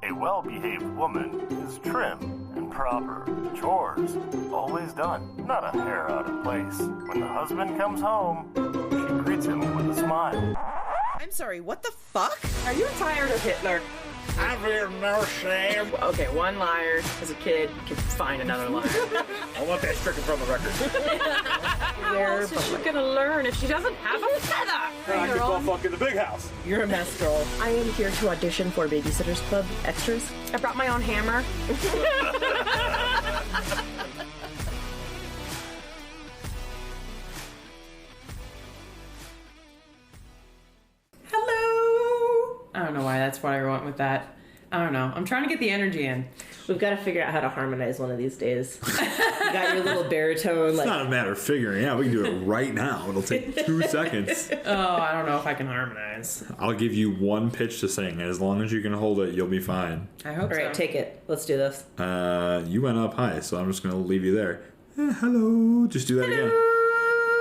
A well-behaved woman is trim and proper. Chores always done, not a hair out of place. When the husband comes home, she greets him with a smile. I'm sorry, what the fuck? Are you tired of Hitler? I feel no shame. Okay, one liar as a kid can find another liar. I want that stricken from the record. How else is she gonna learn if she doesn't have a feather? I can go fuck in the big house. You're a mess, girl. I am here to audition for Babysitters Club extras. I brought my own hammer. Hello! I don't know why that's what I went with that. I don't know. I'm trying to get the energy in. We've got to figure out how to harmonize one of these days. You got your little baritone. It's not a matter of figuring out. We can do it right now. It'll take 2 seconds. Oh, I don't know if I can harmonize. I'll give you one pitch to sing. As long as you can hold it, you'll be fine. I hope so. All right, take it. Let's do this. You went up high, so I'm just going to leave you there. Hello. Just do that again.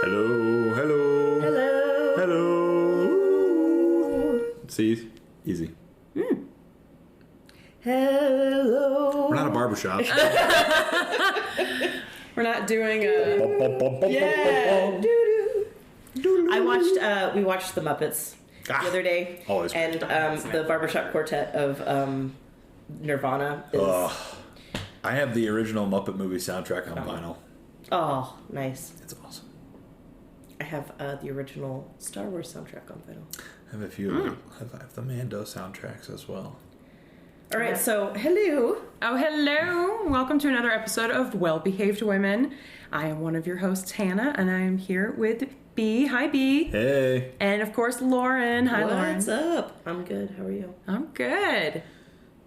Hello. Hello. Hello. Hello. See? Easy. Hello. We're not a barbershop. We're not doing a... Yeah. I watched, we watched The Muppets the other day. Always. And the barbershop quartet of Nirvana is... I have the original Muppet movie soundtrack on vinyl. Oh, nice. It's awesome. I have the original Star Wars soundtrack on vinyl. I have a few. I have the Mando soundtracks as well. All right, so hello. Oh, hello. Welcome to another episode of Well-Behaved Women. I am one of your hosts, Hannah, and I am here with B. Hi, B. Hey. And, of course, Lauren. Hi, Lauren. What's up? I'm good. How are you? I'm good.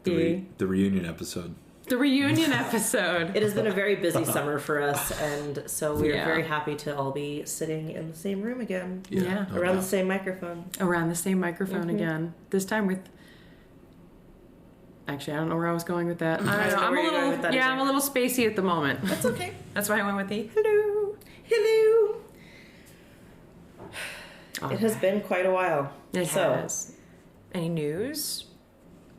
B. The reunion episode. The reunion episode. It has been a very busy summer for us, and so we're very happy to all be sitting in the same room again. Yeah. no Around doubt. the same microphone. Around the same microphone again. This time with... Actually, I don't know where I was going with that. I don't know. where you're going with that either. I'm a little spacey at the moment. That's okay. That's why I went with the hello. Hello. Okay. It has been quite a while. It has. Any news?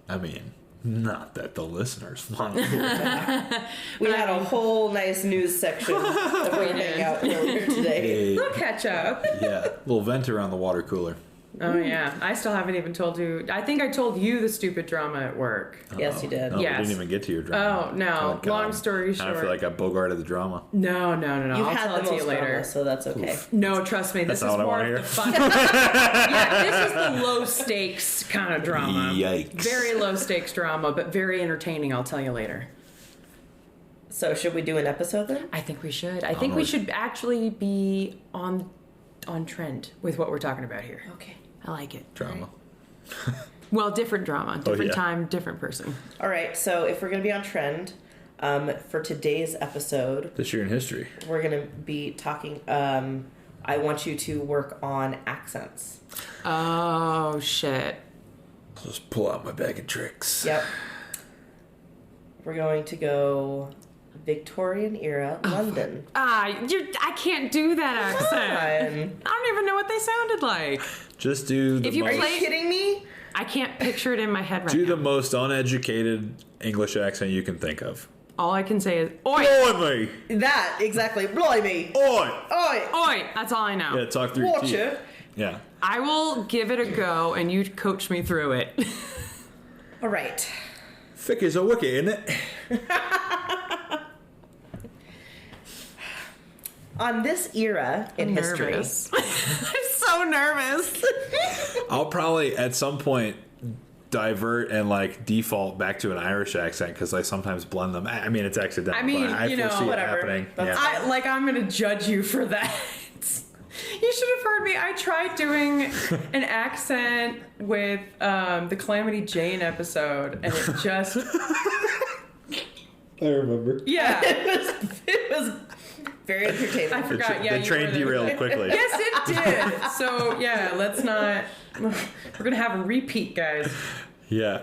I mean, not that the listeners want to hear. We had a whole nice news section that we're hanging out earlier today. We'll catch up. Yeah, little vent around the water cooler. Oh, yeah. I still haven't even told you. I think I told you the stupid drama at work. Yes, you did. No, Yes. we didn't even get to your drama. Oh, no. God. Long story I short. feel like I bogarted the drama. No. You've I'll had tell the it to most you later. drama, so that's okay. No, trust me. This That's is not what I more wanna of the hear. fun. Yeah, this is the low stakes kind of drama. Yikes. Very low stakes drama, but very entertaining. I'll tell you later. So should we do an episode then? I think we should. I think we should actually be on trend with what we're talking about here. Okay. I like it. Drama. Well, different drama, different yeah. time, different person. All right, so if we're going to be on trend, for today's episode, This year in history. we're going to be talking, I want you to work on accents. Oh, shit. I'll just pull out my bag of tricks. Yep. We're going to go Victorian era London. I can't do that accent. I don't even know what they sounded like. Just do the If you most, Are you kidding me? I can't picture it in my head right do now. the most uneducated English accent you can think of. All I can say is, oi! Blimey! That, exactly. Blimey. Oi! Oi. Oi! That's all I know. Yeah, talk through your Watch teeth. it. Yeah. I will give it a go, and you coach me through it. All right. Thick as a wicket, isn't it? On this era in history... Nervous. I'm so nervous. I'll probably, at some point, divert and, like, default back to an Irish accent because I sometimes blend them. I mean, it's accidental. I mean, but I you know, foresee it whatever. happening. That's Yeah. I'm going to judge you for that. You should have heard me. I tried doing an accent with the Calamity Jane episode, and it just... I remember. Yeah. It was very entertaining. I forgot. The train derailed quickly. Yes, it did. So, yeah, let's not... We're going to have a repeat, guys. Yeah.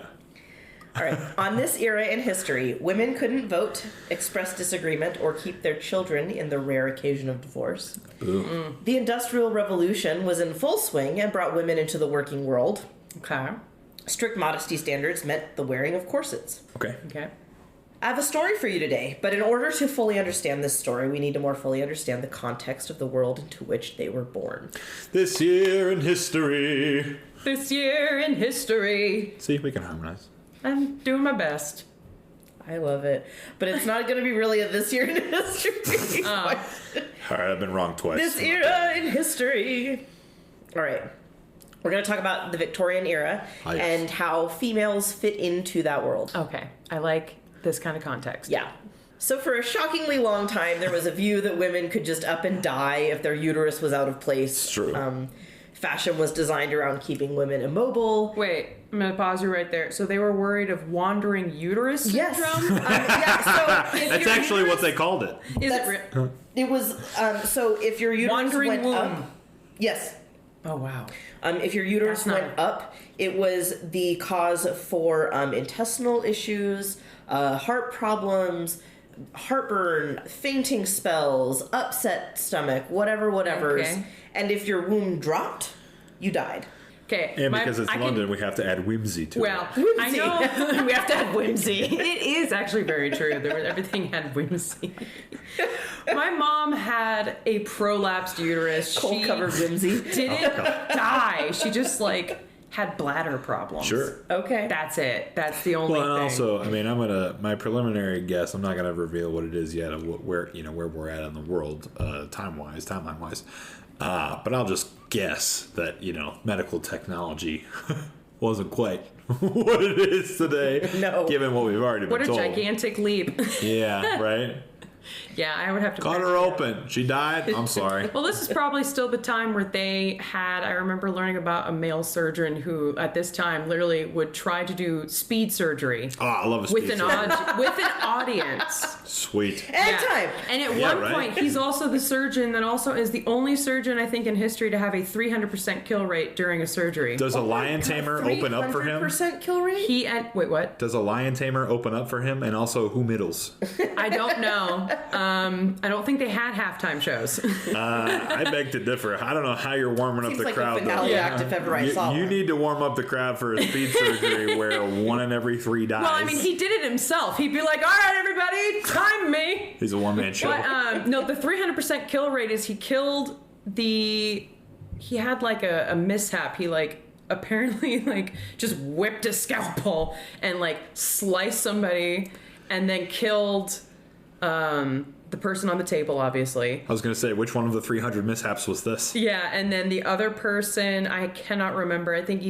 All right. On this era in history, women couldn't vote, express disagreement, or keep their children in the rare occasion of divorce. Ooh. The Industrial Revolution was in full swing and brought women into the working world. Okay. Strict modesty standards meant the wearing of corsets. Okay. Okay. I have a story for you today, but in order to fully understand this story, we need to more fully understand the context of the world into which they were born. This year in history. This year in history. See, we can harmonize. I'm doing my best. I love it. But it's not going to be really a this year in history. All right, I've been wrong twice. This era in history. All right. We're going to talk about the Victorian era and how females fit into that world. Okay. I like this kind of context. Yeah. So for a shockingly long time, there was a view that women could just up and die if their uterus was out of place. It's true. Fashion was designed around keeping women immobile. Wait, I'm going to pause you right there. So they were worried of wandering uterus syndrome? Yes. So That's actually what they called it. Is it real? It was, so if your uterus Wandering went womb. up... Yes. Oh, wow. If your uterus That's went up, it was the cause for intestinal issues, heart problems, heartburn, fainting spells, upset stomach, whatever's. Okay. And if your womb dropped, you died. Okay. And because it's London, we have to add whimsy to Well, it. I know we have to have whimsy. It is actually very true. Everything had whimsy. My mom had a prolapsed uterus. Cold covered whimsy. Didn't die. She just had bladder problems. Sure. Okay. That's it. That's the only Well, and thing. also, I mean, my preliminary guess, I'm not going to reveal what it is yet of where we're at in the world, timeline wise. But I'll just guess that, medical technology wasn't quite what it is today. No. Given what we've already been What a told. gigantic leap. Yeah, right? Yeah, I would have to Cut her open. She died. I'm sorry. Well, this is probably still the time where they had, I remember learning about a male surgeon who, at this time, literally would try to do speed surgery. Oh, I love a with speech. with an audience. Sweet. Anytime. And at Yeah, one right. point, he's also the surgeon that also is the only surgeon, I think, in history to have a 300% kill rate during a surgery. Does a lion tamer open up for him? 300% kill rate? Wait, what? Does a lion tamer open up for him? And also, who middles? I don't know. I don't think they had halftime shows. I beg to differ. I don't know how you're warming up Seems the like crowd. a finale though. act if ever I saw You one. need to warm up the crowd for a speed surgery where 1 in every 3 dies. Well, I mean, he did it himself. He'd be like, all right, everybody, time me. He's a one-man show. But no, the 300% kill rate is he had a mishap. He apparently just whipped a scalpel and sliced somebody and then killed the person on the table, obviously. I was going to say, which one of the 300 mishaps was this? Yeah, and then the other person, I cannot remember. I think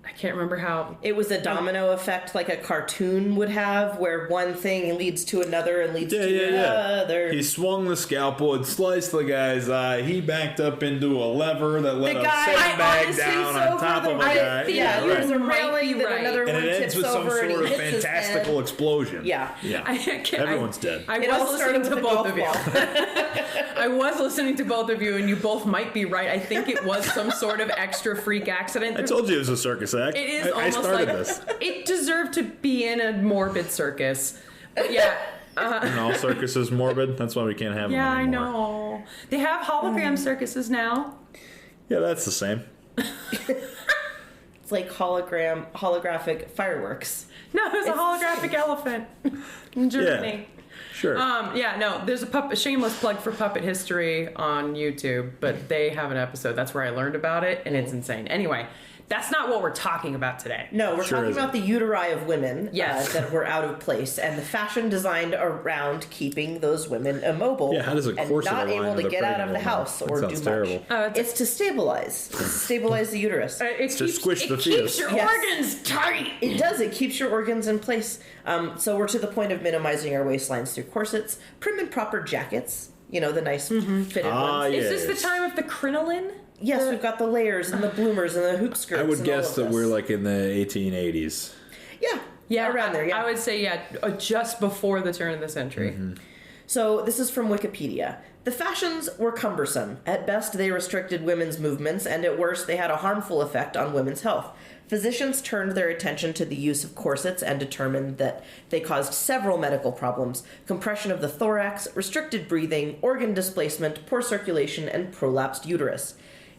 I can't remember how. It was a domino effect like a cartoon would have, where one thing leads to another and leads to another. He swung the scalpel and sliced the guy's eye. He backed up into a lever that let The a guy sandbag honestly down flips on top over of the- a guy. Yeah, you're there's a might railing be that right. another And one it ends tips with some over and sort he of hits his fantastical head. explosion. Yeah. Everyone's dead. I It all was started listening to with a both golf of you. ball. I was listening to both of you, and you both might be right. I think it was some sort of extra freak accident. I told you it was a circus act. It is I almost started like this. it deserved to be in a morbid circus. But yeah. And all circuses morbid. That's why we can't have them Yeah, I anymore. know. They have hologram circuses now. Yeah, that's the same. It's like holographic fireworks. No, there's a holographic elephant in Germany. Sure. There's a shameless plug for Puppet History on YouTube, but they have an episode. That's where I learned about it, and it's insane. Anyway, that's not what we're talking about today. No, we're Sure talking isn't. about the uteri of women Yes. that were out of place, and the fashion designed around keeping those women immobile. Yeah, how does a and corset not align able with to a get out of the pregnant woman? house That or do sounds much. terrible. It's to stabilize. It's to stabilize the uterus. It to squish the keeps fetus. your Yes. organs tight. It does. It keeps your organs in place. So we're to the point of minimizing our waistlines through corsets, prim and proper jackets. The nice fitted ones. Yeah. Is this the time of the crinoline? Yes, we've got the layers and the bloomers and the hoop skirts. I would and guess all that of we're this. in the 1880s. Yeah, around there. Yeah, I would say, just before the turn of the century. Mm-hmm. So this is from Wikipedia. The fashions were cumbersome. At best, they restricted women's movements, and at worst, they had a harmful effect on women's health. Physicians turned their attention to the use of corsets and determined that they caused several medical problems: compression of the thorax, restricted breathing, organ displacement, poor circulation, and prolapsed uterus.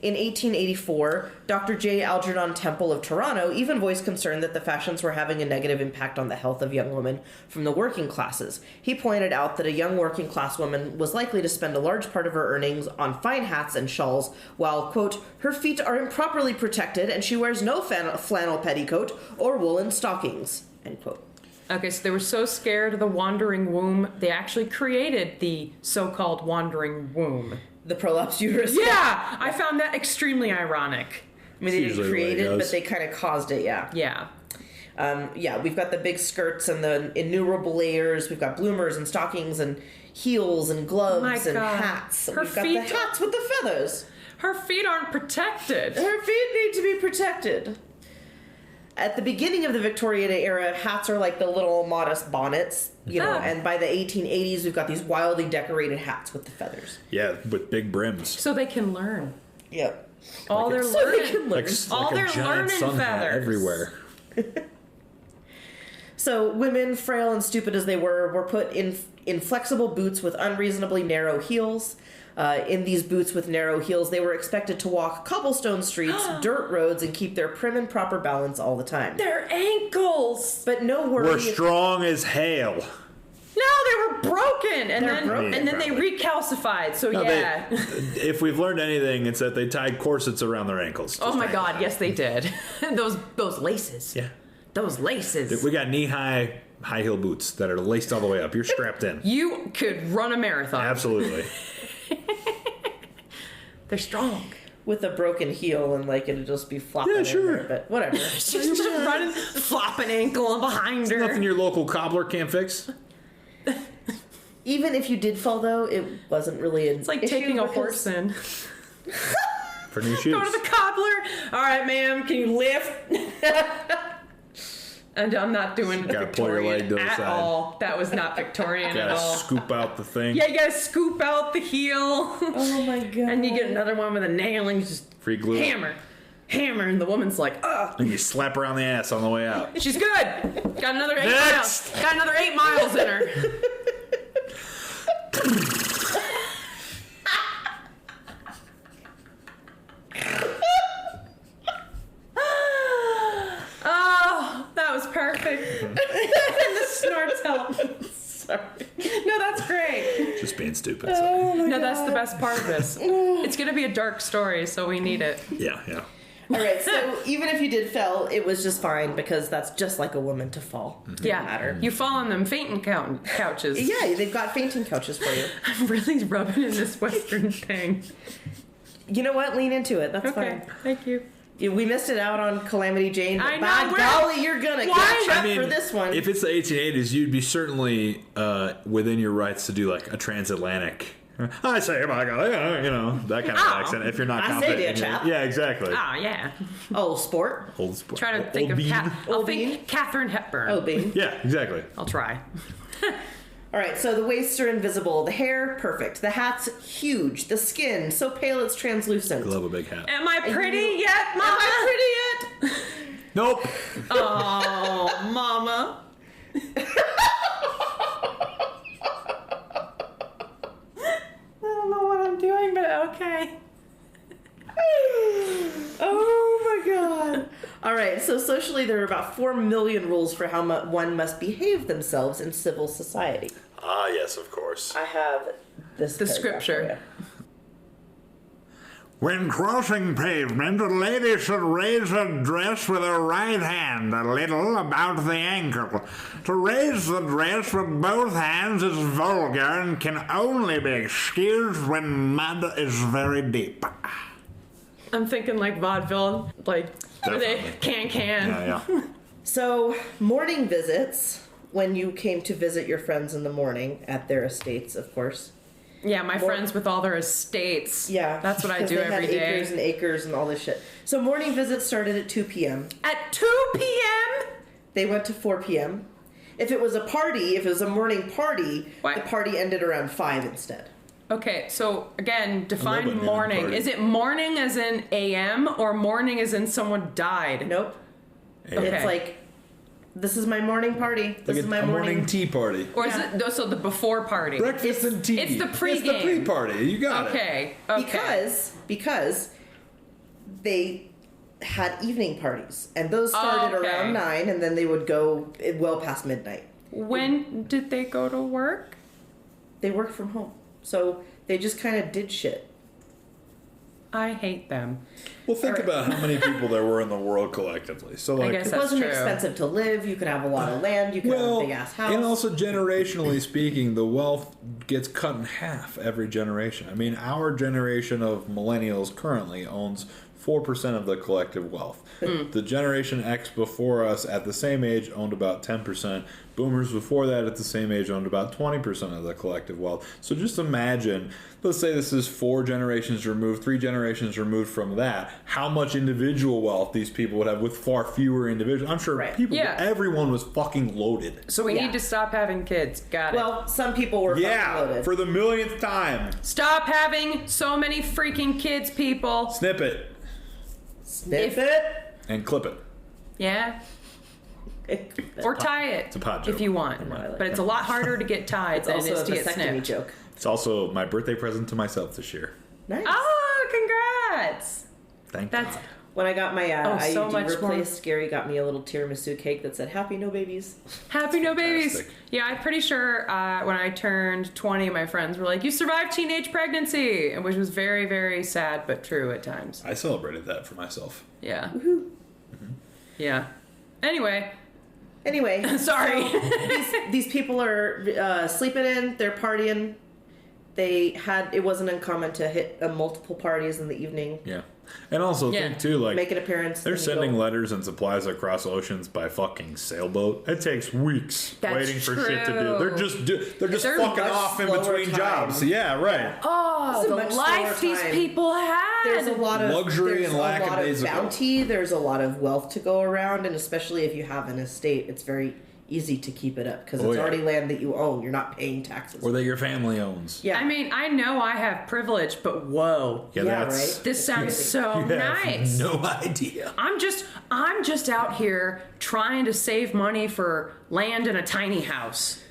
In 1884, Dr. J. Algernon Temple of Toronto even voiced concern that the fashions were having a negative impact on the health of young women from the working classes. He pointed out that a young working class woman was likely to spend a large part of her earnings on fine hats and shawls, while, quote, her feet are improperly protected and she wears no flannel petticoat or woolen stockings, end quote. Okay, so they were so scared of the wandering womb, they actually created the so-called wandering womb. The prolapsed uterus. Yeah, I found that extremely ironic. I mean, they didn't create it, but they kind of caused it, yeah. Yeah. We've got the big skirts and the innumerable layers. We've got bloomers and stockings and heels and gloves and hats. And we've got the hats with the feathers. Her feet aren't protected. Her feet need to be protected. At the beginning of the Victorian era, hats are like the little modest bonnets, you know, and by the 1880s, we've got these wildly decorated hats with the feathers. Yeah, with big brims. So they can learn. Yep. All their learning. All their learning feathers. Everywhere. So women, frail and stupid as they were put in inflexible boots with unreasonably narrow heels. In these boots with narrow heels, they were expected to walk cobblestone streets, dirt roads, and keep their prim and proper balance all the time. Their ankles! But no worry. We're strong as hail. No, they were broken, and then they recalcified. So yeah. If we've learned anything, it's that they tied corsets around their ankles. Oh my God, yes they did. those laces. Yeah. Those laces. We got knee-high high heel boots that are laced all the way up. You're strapped in. You could run a marathon. Absolutely. They're strong. With a broken heel and like it'd just be flopping in there, but whatever. She's just running, flopping ankle behind her. Nothing your local cobbler can't fix. Even if you did fall, though, it wasn't really an It's like taking a horse in. For new shoes. Go to the cobbler. All right, ma'am, can you lift? And I'm not doing Gotta pull your leg to the at side. all. That was not Victorian at Gotta all. scoop out the thing. Yeah, you gotta scoop out the heel. Oh my God. And you get another one with a nail and you just Free glue. hammer, and the woman's like, ugh. And you slap her on the ass on the way out. She's good. Got another 8 Next. miles. Got another 8 miles in her. Oh, that was perfect. And the snorts help. Sorry. No, that's great. Just being stupid. No, that's the best part of this. It's going to be a dark story, so we need it. Yeah. All right, so even if you did fell, it was just fine because that's just like a woman to fall. Mm-hmm. Yeah, matter. you fall on them fainting couches. Yeah, they've got fainting couches for you. I'm really rubbing in this Western thing. You know what? Lean into it. That's Okay, thank you. fine. We missed it out on Calamity Jane, but I know, by we're- golly, you're gonna catch up for this one. If it's the 1880s, you'd be certainly within your rights to do like a transatlantic. I say, my God, you know, that kind of accent. If you're not I say, confident, dear in your- chap. yeah, exactly. Oh, yeah. Old sport. Old sport. Try to think Old of bean. I'll Old think bean. Katharine Hepburn. Oh, Bing. Yeah, exactly. I'll try. All right, so the waists are invisible. The hair, perfect. The hat's huge. The skin, so pale it's translucent. Love a big hat. Am I pretty yet, Am Mama? I pretty yet? Nope. Oh, Mama. I don't know what I'm doing, but okay. Oh my God. All right, so socially there are about 4 million rules for how one must behave themselves in civil society. Ah, yes, of course. I have The paragraph scripture. for you. When crossing pavement, a lady should raise her dress with her right hand a little about the ankle. To raise the dress with both hands is vulgar and can only be excused when mud is very deep. I'm thinking like vaudeville, like they can. Yeah. So, morning visits, when you came to visit your friends in the morning at their estates, of course. Yeah, my friends with all their estates. Yeah. That's what I because do they every had day. acres and acres and all this shit. So, morning visits started at 2 p.m. At 2 p.m.? They went to 4 p.m. If it was a party, if it was a morning party, What? the party ended around 5 instead. Okay, so again, define noon morning. party. Is it morning as in a.m. or morning as in someone died? Nope. Okay. It's like, this is my morning party. This is my morning. tea party. Or is it so the before party? Breakfast and tea. it's the It's the pregame. pre-party. You got it. Okay. Because they had evening parties, and those started around 9, and then they would go well past midnight. When did they go to work? They worked from home, so they just kind of did shit. I hate them. Well, think about how many people there were in the world collectively. So, like, guess It that's wasn't true. expensive to live. You could have a lot of land. You could have a big ass house. and also generationally speaking, the wealth gets cut in half every generation. I mean, our generation of millennials currently owns 4% of the collective wealth. The Generation X before us at the same age owned about 10%. Boomers before that at the same age owned about 20% of the collective wealth. So just imagine, let's say this is 4 generations removed, 3 generations removed from that, how much individual wealth these people would have with far fewer individuals. I'm sure everyone was fucking loaded. So we need to stop having kids. Got it. Well, some people were fucking loaded. For the millionth time. Stop having so many freaking kids, people. Snip it. Snip it. And clip it. Yeah. Or tie it It's a pot joke. if you want. like But it's a lot harder to get tied It's than it also is a to get vasectomy snipped. joke. It's also my birthday present to myself this year. Nice. Oh, congrats. Thank That's God. When I got my so IUD much replaced, Gary got me a little tiramisu cake that said "Happy No Babies." Happy no babies. Fantastic. Yeah, I'm pretty sure when I turned 20, my friends were like, "You survived teenage pregnancy," which was very, very sad but true at times. I celebrated that for myself. Yeah. Yeah. Anyway, sorry. these people are sleeping in. They're partying. It wasn't uncommon to hit multiple parties in the evening. Yeah. And also think too, like, Make an appearance. they're then you sending go. letters and supplies across oceans by fucking sailboat. It takes weeks That's waiting for shit to do. true. They're just They're fucking much off in slower between time. jobs. Yeah, right. Oh, It's a the much life slower these time. people had. There's a lot of Luxury there's and a lot of lackadaisical. bounty. There's a lot of wealth to go around, and especially if you have an estate, it's very easy to keep it up because it's already land that you own. You're not paying taxes. Or that your family owns. Yeah, I mean, I know I have privilege, but whoa. Yeah, Yeah, that's... right? This sounds so You have nice. no idea. I'm just out here trying to save money for land and a tiny house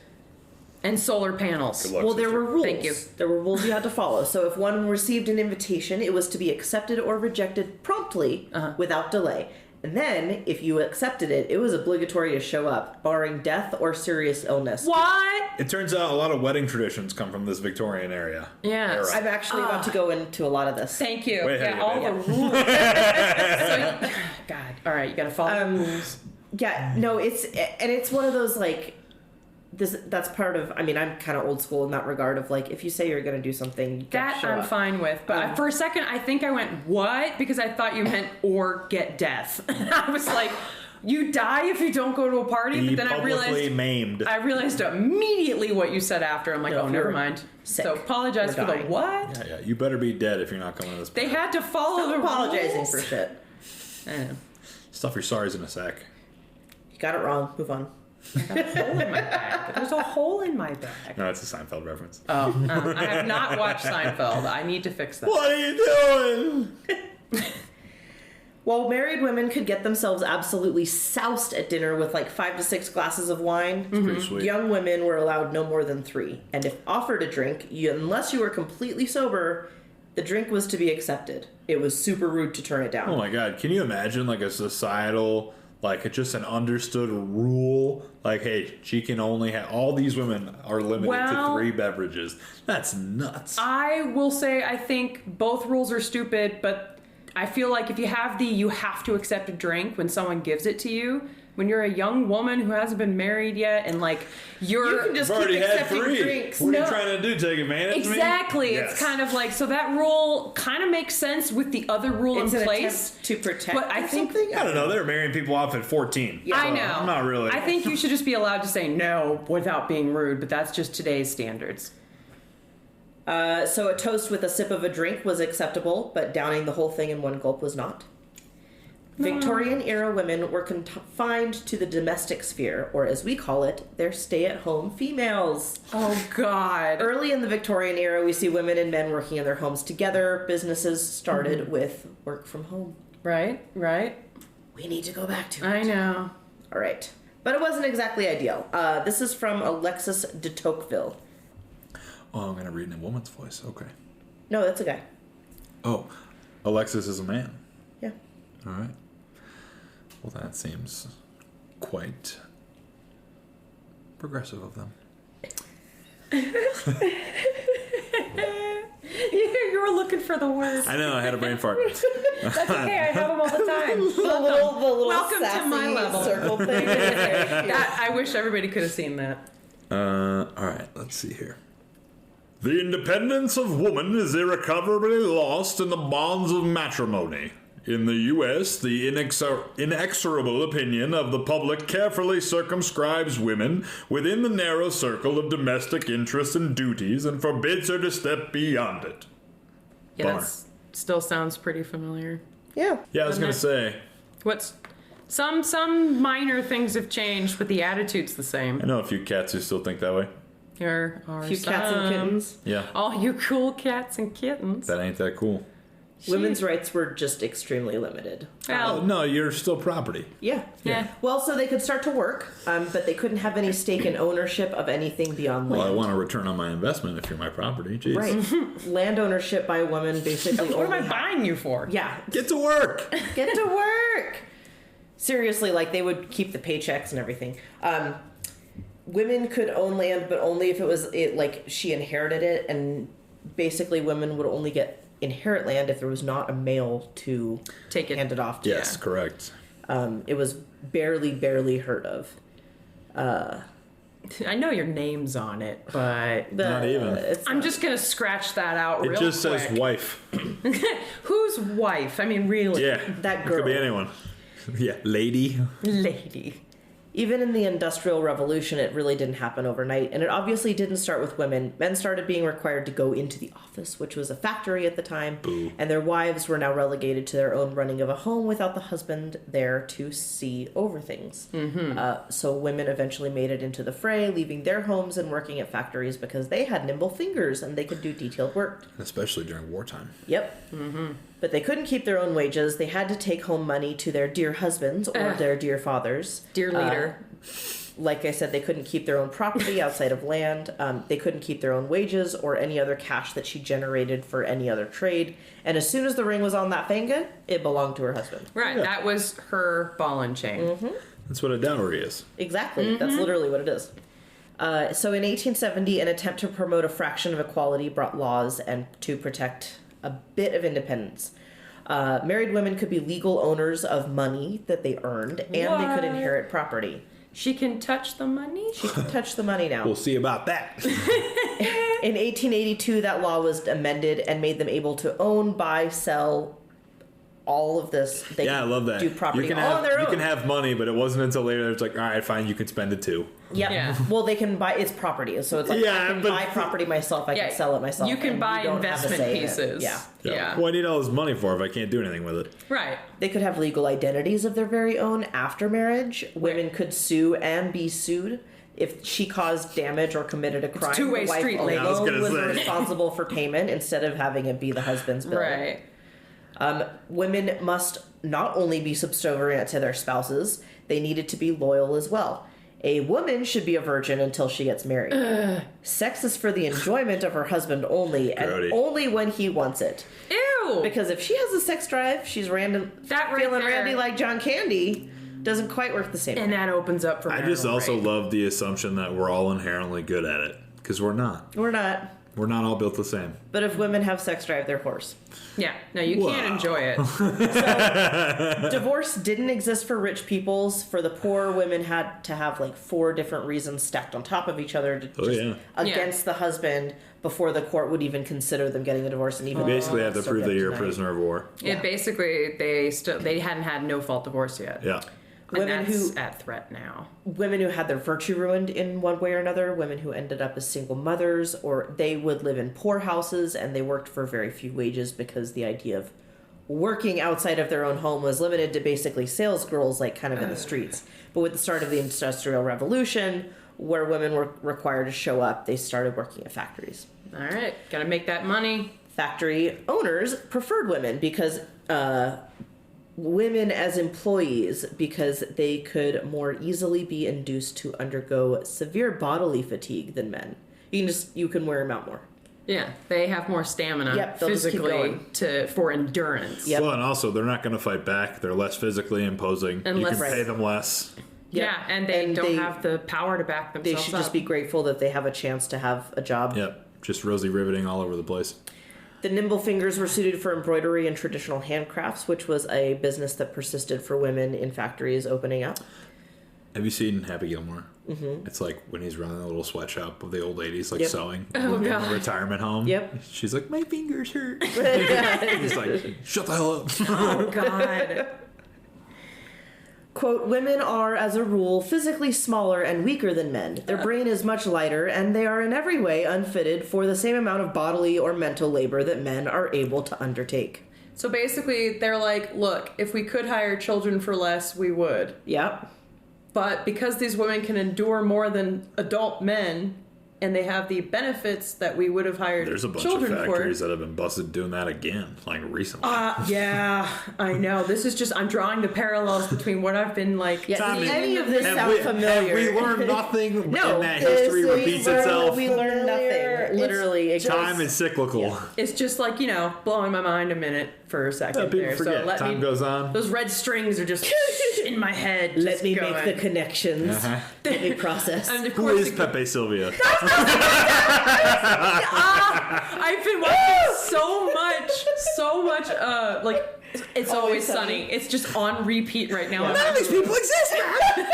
and solar panels. Good luck. Well, there were rules. Thank you. There were rules you had to follow. So if one received an invitation, it was to be accepted or rejected promptly without delay. And then, if you accepted it, it was obligatory to show up, barring death or serious illness. What? It turns out a lot of wedding traditions come from this Victorian area. Yes. Era. I'm actually about to go into a lot of this. Thank you. Way ahead Yeah, of you, all babe. the rules. God. All right, you gotta follow the rules. Yeah, no, it's one of those like that's part of. I mean, I'm kind of old school in that regard of like if you say you're going to do something, you gotta That show I'm up. fine with. But for a second, I think I went, what? Because I thought you meant or get death. I was like, you die if you don't go to a party? Be But then I publicly maimed. realized immediately what you said after. I'm like, No, oh, if never you're mind. sick So apologize or for the dying. what? Yeah, you better be dead if you're not coming to this They party. had to follow the Apologizing rules. for shit. I don't know. Stuff your sorries in a sack. You got it wrong. Move on. Hole in my bag. There's a hole in my bag. No, it's a Seinfeld reference. Oh, I have not watched Seinfeld. I need to fix that. What are you doing? While married women could get themselves absolutely soused at dinner with like 5 to 6 glasses of wine, Pretty sweet. young women were allowed no more than 3. And if offered a drink, unless you were completely sober, the drink was to be accepted. It was super rude to turn it down. Oh my god, can you imagine like a societal, like it's just an understood rule? Like, hey, she can only have, all these women are limited to 3 beverages. That's nuts. I will say I think both rules are stupid, but I feel like if you have you have to accept a drink when someone gives it to you. When you're a young woman who hasn't been married yet and like You can just I've already keep had accepting 3. drinks. What are No. you trying to do? Take advantage of me? Exactly. Yes. It's kind of like, so that rule kind of makes sense with the other rule It's in an place. attempt to protect But I think- something. I don't know. They're marrying people off at 14. Yeah. I So know. I'm not really. I think you should just be allowed to say no without being rude, but that's just today's standards. So a toast with a sip of a drink was acceptable, but downing the whole thing in one gulp was not. Victorian-era women were confined to the domestic sphere, or as we call it, their stay-at-home females. Oh, God. Early in the Victorian era, we see women and men working in their homes together. Businesses started with work from home. Right? We need to go back to it. I know. All right. But it wasn't exactly ideal. This is from Alexis de Tocqueville. Oh, I'm going to read in a woman's voice. Okay. No, that's a guy. Oh, Alexis is a man. Yeah. All right. Well, that seems quite progressive of them. You were looking for the words. I know, I had a brain fart. That's okay. I have them all the time. The little Welcome to sassy my level. circle thing. I wish everybody could have seen that. All right, let's see here. The independence of woman is irrecoverably lost in the bonds of matrimony. In the U.S., the inexorable opinion of the public carefully circumscribes women within the narrow circle of domestic interests and duties and forbids her to step beyond it. Yeah, Bummer. that still sounds pretty familiar. Yeah. Yeah, I was going to say, What's some minor things have changed, but the attitude's the I same. know a few cats who still think that way. There are A few cats and kittens. Yeah, All you cool cats and kittens. that ain't that cool. Women's rights were just extremely limited. Oh, no, you're still property. Yeah. Yeah. Well, so they could start to work, but they couldn't have any stake in ownership of anything beyond land. Well, I want a return on my investment if you're my property. Jeez. Right. Land ownership by a woman basically What am I only buying you for? Yeah. Get to work. Get to work. Seriously, like they would keep the paychecks and everything. Women could own land, but only if like she inherited it, and basically women would only inherit land if there was not a male to Take it. hand it off to. Yes, correct. It was barely heard of. I know your name's on it, but Not even. I'm just gonna scratch that out real It just quick. says wife. Whose wife? I mean, really? Yeah. That It could be girl. anyone. Yeah, lady. Lady. Even in the Industrial Revolution, it really didn't happen overnight, and it obviously didn't start with women. Men started being required to go into the office, which was a factory at the time, and their wives were now relegated to their own running of a home without the husband there to see over things. So women eventually made it into the fray, leaving their homes and working at factories because they had nimble fingers and they could do detailed work. Especially during wartime. Yep. But they couldn't keep their own wages. They had to take home money to their dear husbands or their dear fathers. Dear leader. Like I said, they couldn't keep their own property outside of land. They couldn't keep their own wages or any other cash that she generated for any other trade. And as soon as the ring was on that finger, it belonged to her husband. Right, Yeah. that was her ball and chain. That's what a dowry is. Exactly. That's literally what it is. So in 1870, an attempt to promote a fraction of equality brought laws and to protect a bit of independence. Married women could be legal owners of money that they earned, and they What? could inherit property. She can touch the money? She can touch the money now. We'll see about that. In 1882, that law was amended and made them able to own, buy, sell, all of this. They Yeah, I could love that. do property you can all have, on their you own. can have money, but it wasn't until later it's like, all right, fine, you can spend it too. Yep. Yeah. Well, they can buy. It's property, so it's like Yeah, I can but- buy property myself. I Yeah, can sell it myself. you can and buy don't have a investment say in it. pieces. Yeah. Yeah. What do I need all this money for if I can't do anything with it? Right. They could have legal identities of their very own after marriage. Women could sue and be sued. If she caused damage or committed a crime, two-way the wife street, alone lady. I was gonna was say. responsible for payment instead of having it be the husband's bill. Right. Women must not only be subservient to their spouses, they needed to be loyal as well. A woman should be a virgin until she gets married. Sex is for the enjoyment of her husband only, and Grody. only when he wants it. Ew! Because if she has a sex drive, she's random, That right feeling there. randy like John Candy, doesn't quite work the same. And that opens up for I just marital also rape. love the assumption that we're all inherently good at it. Because we're not. We're not. We're not all built the same. But if women have sex drive, they're whores. Yeah. No, you can't Wow. enjoy it. Divorce didn't exist for rich peoples. For the poor, women had to have like 4 different reasons stacked on top of each other to Oh, just yeah. against the husband before the court would even consider them getting a divorce. And even You basically have to still prove get that you're a denied. prisoner of war. Yeah. It basically they hadn't had no fault divorce yet. Yeah. And Women that's who- at threat now. Women who had their virtue ruined in one way or another, women who ended up as single mothers, or they would live in poor houses and they worked for very few wages because the idea of working outside of their own home was limited to basically sales girls, like kind of in the streets. But with the start of the Industrial Revolution, where women were required to show up, they started working at factories. All right, gotta make that money. Factory owners preferred women because women as employees, because they could more easily be induced to undergo severe bodily fatigue than men. You can wear them out more. Yeah, they have more stamina Yep, they'll just keep physically for endurance. Yep. Well, and also they're not going to fight back. They're less physically imposing. And you less- can pay them less. Yep. Yeah, and they don't have the power to back They themselves should up. just be grateful that they have a chance to have a job. Yep. Just rosy riveting all over the place. The nimble fingers were suited for embroidery and traditional handcrafts, which was a business that persisted for women in factories opening up. Have you seen Happy Gilmore? Mm-hmm. It's like when he's running a little sweatshop of the old ladies, like Yep. sewing Oh, in God. a retirement home. Yep. She's like, my fingers hurt. He's like, shut the hell up. Oh, God. Quote, women are, as a rule, physically smaller and weaker than men. Their brain is much lighter, and they are in every way unfitted for the same amount of bodily or mental labor that men are able to undertake. So basically, they're like, look, if we could hire children for less, we would. Yep. But because these women can endure more than adult men, and they have the benefits that we would have hired There's a bunch children of for. factories that have been busted doing that again, like recently. Yeah, I know. This is just, I'm drawing the parallels between what I've been like. Yeah, Tommy, any of this sounds familiar. Have we learned nothing No, and that history this- repeats we learn- itself? We learn nothing. Literally. Time is cyclical. It's just like, blowing my mind a minute for a second People there. forget. So let Time me, goes on. Those red strings are just in my head. Let just me going. make the connections. Uh-huh. Let me process. And of Who course, is Pepe Sylvia? I've been watching so much, like, It's Always Sunny. It's just on repeat right now. Yeah. None of these people exist, man!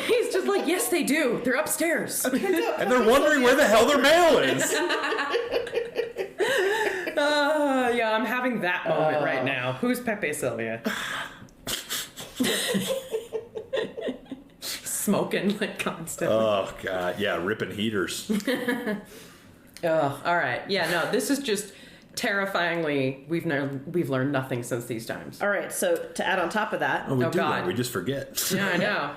He's just like, yes, they do. They're upstairs. And they're wondering where the hell their mail is. Yeah, I'm having that moment right now. Who's Pepe Sylvia? Smoking like constantly. Oh, God. Yeah, ripping heaters. Oh, all right. Yeah, no, this is just terrifyingly. We've learned nothing since these times. All right, so to add on top of that, Oh, we Oh, do God. that. We just forget. Yeah, I know.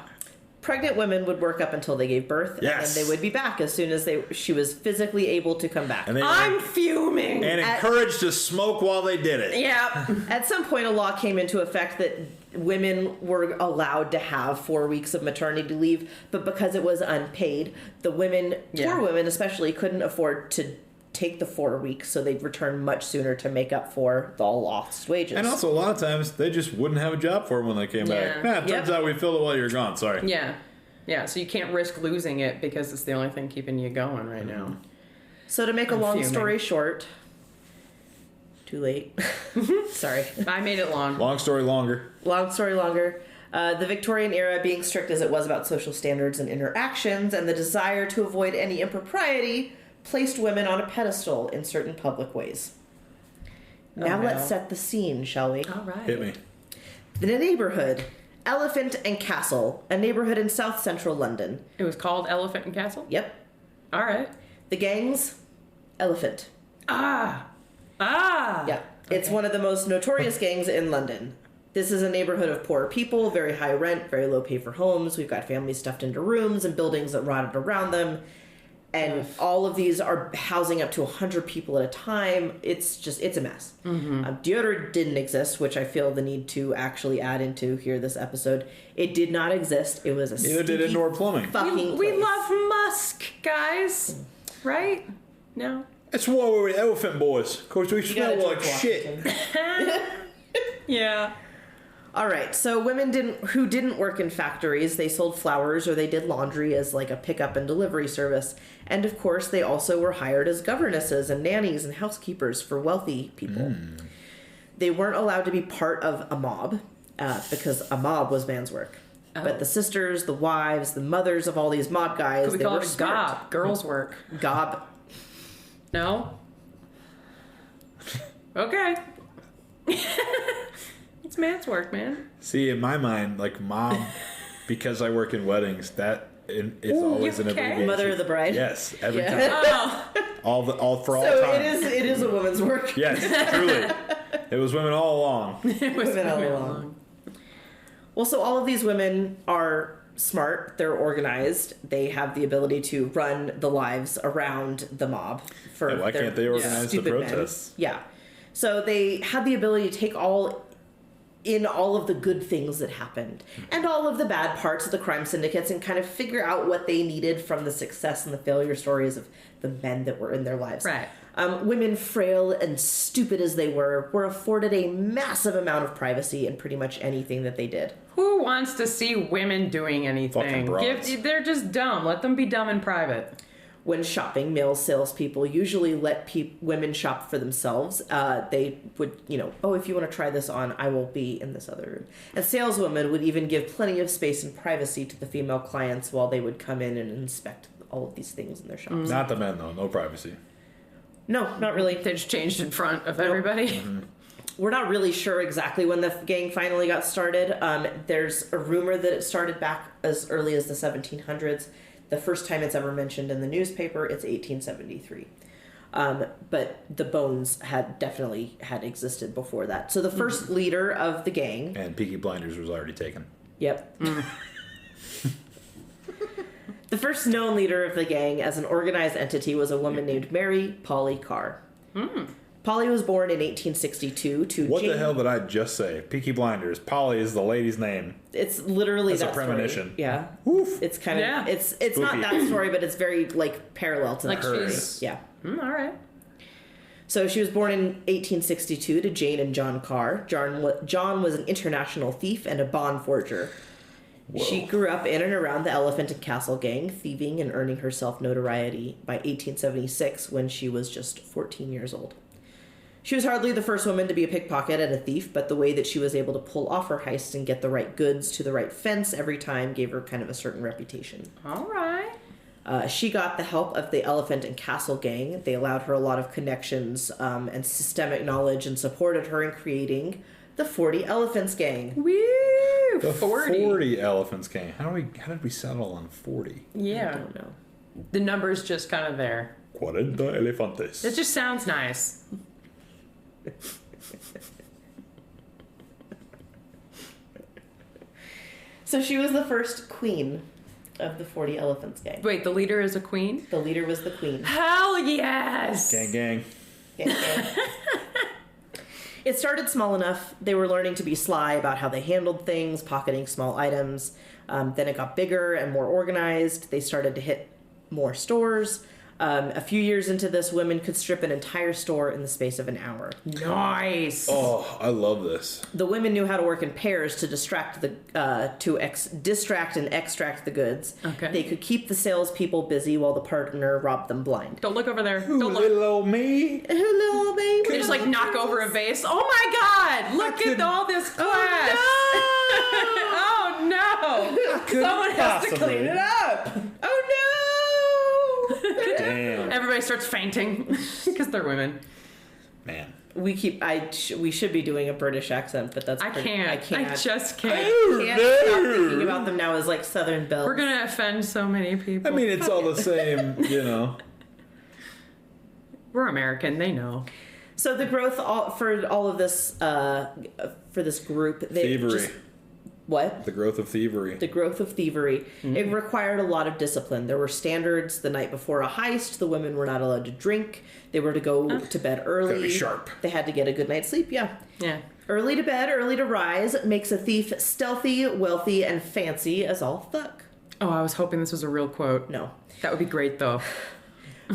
pregnant women would work up until they gave birth, Yes. and then they would be back as soon as she was physically able to come back. And they I'm fuming. and encouraged to smoke while they did it. Yeah. At some point, a law came into effect that women were allowed to have 4 weeks of maternity leave, but because it was unpaid, the women, poor women especially, couldn't afford to take the 4 weeks, so they'd return much sooner to make up for the lost wages. And also, a lot of times, they just wouldn't have a job for them when they came back. Yeah. It turns out we filled it while you were gone. Sorry. Yeah. Yeah, so you can't risk losing it because it's the only thing keeping you going right now. So to make a I'm long fuming. story short, too late. Sorry. I made it long. Long story longer. Long story longer. The Victorian era, being strict as it was about social standards and interactions, and the desire to avoid any impropriety, placed women on a pedestal in certain public ways. Now no. let's set the scene, shall we? All right. Hit me. The neighborhood, Elephant and Castle, a neighborhood in south central London. It was called Elephant and Castle? Yep. All right. The gangs, Elephant. Ah. Yeah. It's one of the most notorious gangs in London. This is a neighborhood of poor people, very high rent, very low pay for homes. We've got families stuffed into rooms and buildings that rotted around them. And all of these are housing up to 100 people at a time. It's a mess. Mm-hmm. Deodorant didn't exist, which I feel the need to actually add into here this episode. It did not exist. It was a Neither did stinky indoor plumbing. fucking We place. love Musk, guys. Right? No? That's why we're the elephant boys. Because we You gotta smell like drink shit. Washington. Yeah. All right, so women who didn't work in factories, they sold flowers or they did laundry as like a pickup and delivery service. And of course, they also were hired as governesses and nannies and housekeepers for wealthy people. They weren't allowed to be part of a mob because a mob was man's work. But the sisters, the wives, the mothers of all these mob guys, Could we they call were it a smart. gob? Girls' work. Gob. No? Okay. It's man's work, man. See, in my mind, like mom, because I work in weddings, it's always an okay? abbreviation. Mother of the bride. Yes, every Yeah. time. Oh. all for all So time. it is a woman's work. Yes, truly. It was women all along. It was Women all very along. long. Well, so all of these women are smart, they're organized, they have the ability to run the lives around the mob. For Yeah, why their can't they organize the stupid men. protests? Yeah. So they had the ability to take all in all of the good things that happened and all of the bad parts of the crime syndicates and kind of figure out what they needed from the success and the failure stories of the men that were in their lives. Right. Women, frail and stupid as they were afforded a massive amount of privacy in pretty much anything that they did. Who wants to see women doing anything? Fucking broads. They're just dumb. Let them be dumb in private. When shopping, male salespeople usually let women shop for themselves. They would, oh, if you want to try this on, I will be in this other room. And saleswomen would even give plenty of space and privacy to the female clients while they would come in and inspect all of these things in their shops. Not the men, though. No privacy. No, not really. They just changed in front of everybody. Mm-hmm. We're not really sure exactly when the gang finally got started. There's a rumor that it started back as early as the 1700s. The first time it's ever mentioned in the newspaper, it's 1873. But the bones had definitely existed before that. So the first leader of the gang... And Peaky Blinders was already taken. Yep. The first known leader of the gang as an organized entity was a woman named Mary Polly Carr. Polly was born in 1862 to What Jane... the hell did I just say? Peaky Blinders. Polly is the lady's name. It's literally That's that a premonition. Story. Yeah. Woof. It's kind of... Yeah. It's Spooky. not that story, but it's very, parallel to Like that she's- story. Yeah. All right. So she was born in 1862 to Jane and John Carr. John was an international thief and a bond forger. Whoa. She grew up in and around the Elephant and Castle gang, thieving and earning herself notoriety by 1876 when she was just 14 years old. She was hardly the first woman to be a pickpocket and a thief, but the way that she was able to pull off her heists and get the right goods to the right fence every time gave her kind of a certain reputation. All right. She got the help of the Elephant and Castle gang. They allowed her a lot of connections and systemic knowledge and supported her in creating the 40 Elephants gang. Woo! The 40. 40 Elephants gang. How did we settle on 40? I Yeah. don't know. The number's just kind of there. Cuarenta Elefantes. It just sounds nice. So she was the first queen of the 40 Elephants gang. Wait, the leader is a queen? The leader was the queen. Hell yes! Gang, gang. Gang, gang. It started small enough. They were learning to be sly about how they handled things, pocketing small items. Then it got bigger and more organized. They started to hit more stores. A few years into this, women could strip an entire store in the space of an hour. Nice. Oh, I love this. The women knew how to work in pairs to distract and extract the goods. Okay. They could keep the salespeople busy while the partner robbed them blind. Don't look over there. Ooh, Don't look. little old me. Hello, baby. They just like knock over a vase. Oh my god! Look at all this glass. Oh no! Someone has to clean it up. Oh no! Damn. Everybody starts fainting because they're women. Man. We should be doing a British accent, but I can't. I just can't. I can't stop thinking about them now as like Southern belles. We're gonna offend so many people. I mean, it's all the same, you know. We're American. They know. So the growth for all of this, for this group, Thievery. What? The growth of thievery. The growth of thievery. Mm-hmm. It required a lot of discipline. There were standards. The night before a heist, the women were not allowed to drink. They were to go to bed early. Gotta be sharp. They had to get a good night's sleep, yeah. Yeah. Early to bed, early to rise makes a thief stealthy, wealthy, and fancy as all fuck. Oh, I was hoping this was a real quote. No. That would be great, though.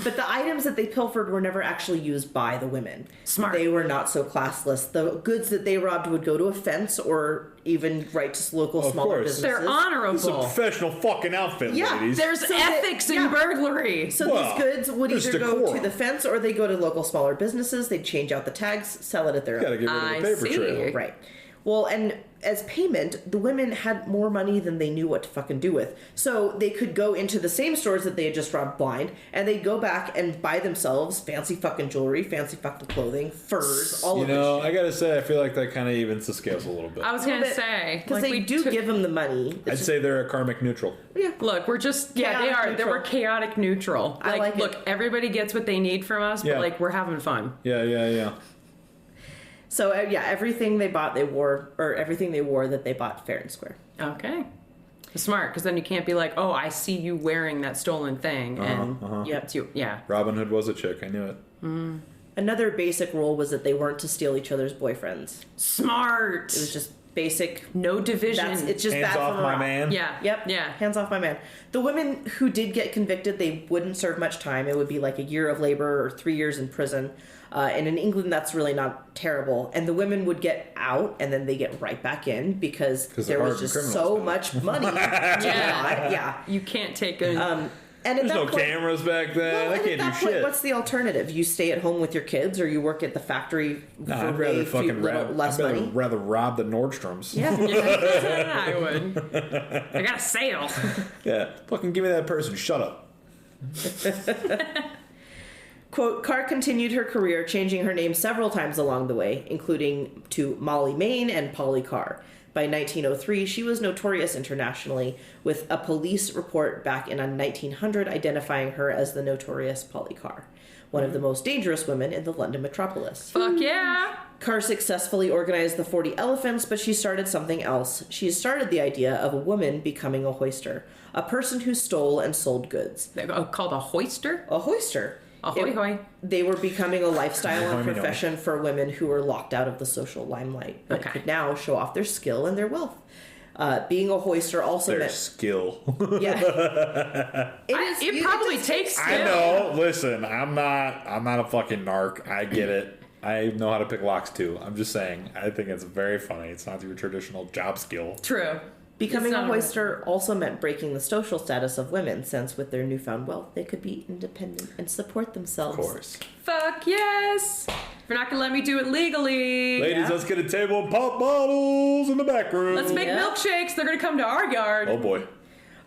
But the items that they pilfered were never actually used by the women. Smart. They were not so classless. The goods that they robbed would go to a fence or even right to local Of smaller course. businesses. They're It's a honorable. professional fucking outfit, Yeah, ladies. There's So that- ethics in yeah. burglary. So Well, these goods would there's either go decorum. to the fence or they go to local smaller businesses. They'd change out the tags, sell it at their Gotta own. get rid of I the paper see. trail. Right. Well, and as payment, the women had more money than they knew what to fucking do with. So they could go into the same stores that they had just robbed blind, and they'd go back and buy themselves fancy fucking jewelry, fancy fucking clothing, furs, all You of know, this I gotta say, I feel like that kind of evens the scales a little bit. I was shit. gonna say Because they do give them the money. I'd say they're a karmic neutral. Look, we're just they Chaotic are. They neutral. were chaotic neutral. I like it. look, everybody gets what they need from us, Yeah. but like we're having fun. Yeah. So, everything they bought, they wore, or everything they wore that they bought fair and square. Okay. Smart, because then you can't be like, oh, I see you wearing that stolen thing, and Yep. it's you. Yeah. Robin Hood was a chick, I knew it. Another basic rule was that they weren't to steal each other's boyfriends. Smart. It was just basic. No division. It's just Hands bad off for my morale. man. Yeah. Yep. Yeah. Hands off my man. The women who did get convicted, they wouldn't serve much time. It would be like a year of labor or 3 years in prison. And in England, that's really not terrible. And the women would get out, and then they get right back in because there was just so much money. Yeah. You can't take a... And at There's no that point, cameras back then. I can't do shit. What's the alternative? You stay at home with your kids, or you work at the factory for I'd rather fucking less money? rather rob the Nordstroms. Yeah. I would. I got a sale. Yeah. Fucking give me that person. Shut up. Quote, Carr continued her career, changing her name several times along the way, including to Molly Main and Polly Carr. By 1903, she was notorious internationally, with a police report back in 1900 identifying her as the notorious Polly Carr, one of the most dangerous women in the London metropolis. Fuck yeah. Carr successfully organized the 40 Elephants, but she started something else. She started the idea of a woman becoming a hoister, a person who stole and sold goods. They're called a hoister? A hoister. Ahoy hoy. They were becoming a lifestyle and Ahoy, profession for women who were locked out of the social limelight, but could now show off their skill and their wealth. Being a hoister also Their meant... skill. Yeah. It probably takes skill. I know. Listen, I'm not a fucking narc. I get it. I know how to pick locks too. I'm just saying. I think it's very funny. It's not your traditional job skill. True. Becoming a hoister also meant breaking the social status of women, since with their newfound wealth, they could be independent and support themselves. Of course. Fuck yes. If you're not going to let me do it legally. Ladies, let's get a table and pop bottles in the back room. Let's make milkshakes. They're going to come to our yard. Oh boy.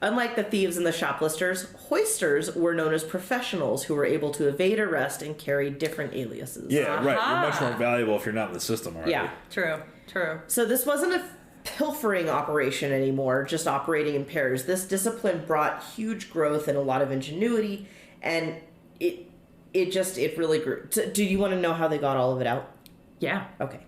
Unlike the thieves and the shoplifters, hoisters were known as professionals who were able to evade arrest and carry different aliases. Yeah, right. You're much more valuable if you're not in the system already. Yeah. True. So this wasn't a pilfering operation anymore, just operating in pairs. This discipline brought huge growth and a lot of ingenuity, and it really grew. Do you want to know how they got all of it out? Yeah. Okay.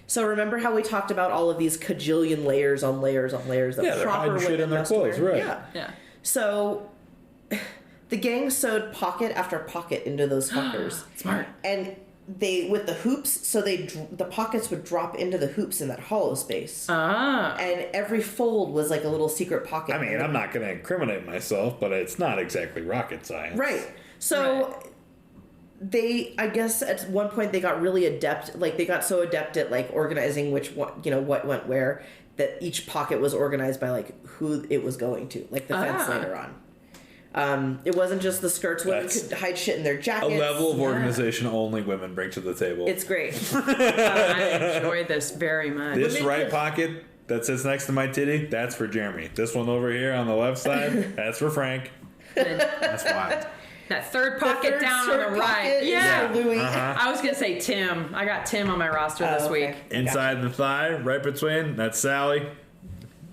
So remember how we talked about all of these cajillion layers on layers on layers that they're proper hiding shit women in their must clothes, wear? right? Yeah. So the gang sewed pocket after pocket into those fuckers. Smart. And they, with the hoops, so the pockets would drop into the hoops in that hollow space. And every fold was like a little secret pocket. I mean, I'm not going to incriminate myself, but it's not exactly rocket science. Right. So I guess at one point they got really adept, like they got so adept at like organizing which one, what went where, that each pocket was organized by like who it was going to, like the fence later on. It wasn't just the skirts. Women could hide shit in their jackets. A level of organization only women bring to the table. It's great. I enjoy this very much. This right pocket that sits next to my titty, that's for Jeremy. This one over here on the left side, that's for Frank. That's wild. That third pocket down on the right. Yeah. Louis. I was going to say Tim. I got Tim on my roster this week. Inside the thigh, right between, that's Sally.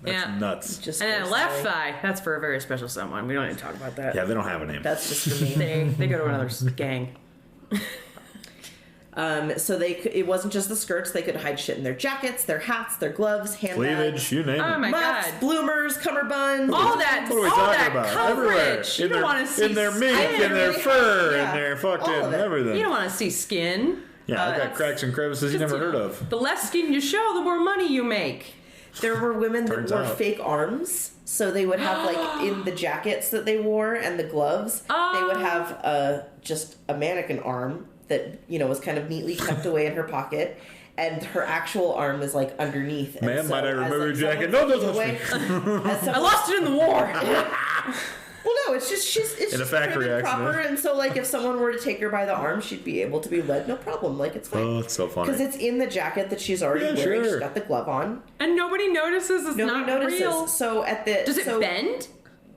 That's nuts. Just and then left thigh, that's for a very special someone. We don't need to talk about that. Yeah, they don't have a name. That's just for me. They go to another gang. So it wasn't just the skirts. They could hide shit in their jackets, their hats, their gloves, handbags, cleavage, you name it. Oh my muffs, god, bloomers, cummerbunds, all that, What are we all talking that about? coverage. Everywhere. You don't want to see in their mink, skin. in their fur, Yeah. in their fucking All of it. everything. You don't want to see skin. Yeah, I've got cracks and crevices you never heard of. The less skin you show, the more money you make. There were women that Turns wore out. fake arms, so they would have like in the jackets that they wore and the gloves, they would have just a mannequin arm that was kind of neatly tucked away in her pocket, and her actual arm is like underneath. And Ma'am, so might I as, remember your someone jacket? No, don't taking touch me. I lost it in the war. Well, no, it's just it's In a just factory prim and accident. proper, and so like if someone were to take her by the arm, she'd be able to be led, no problem. Like it's fine. Oh, it's so funny. Because it's in the jacket that she's already wearing. sure. She's got the glove on. And nobody notices it's Nobody not notices. real. So at the Does it bend?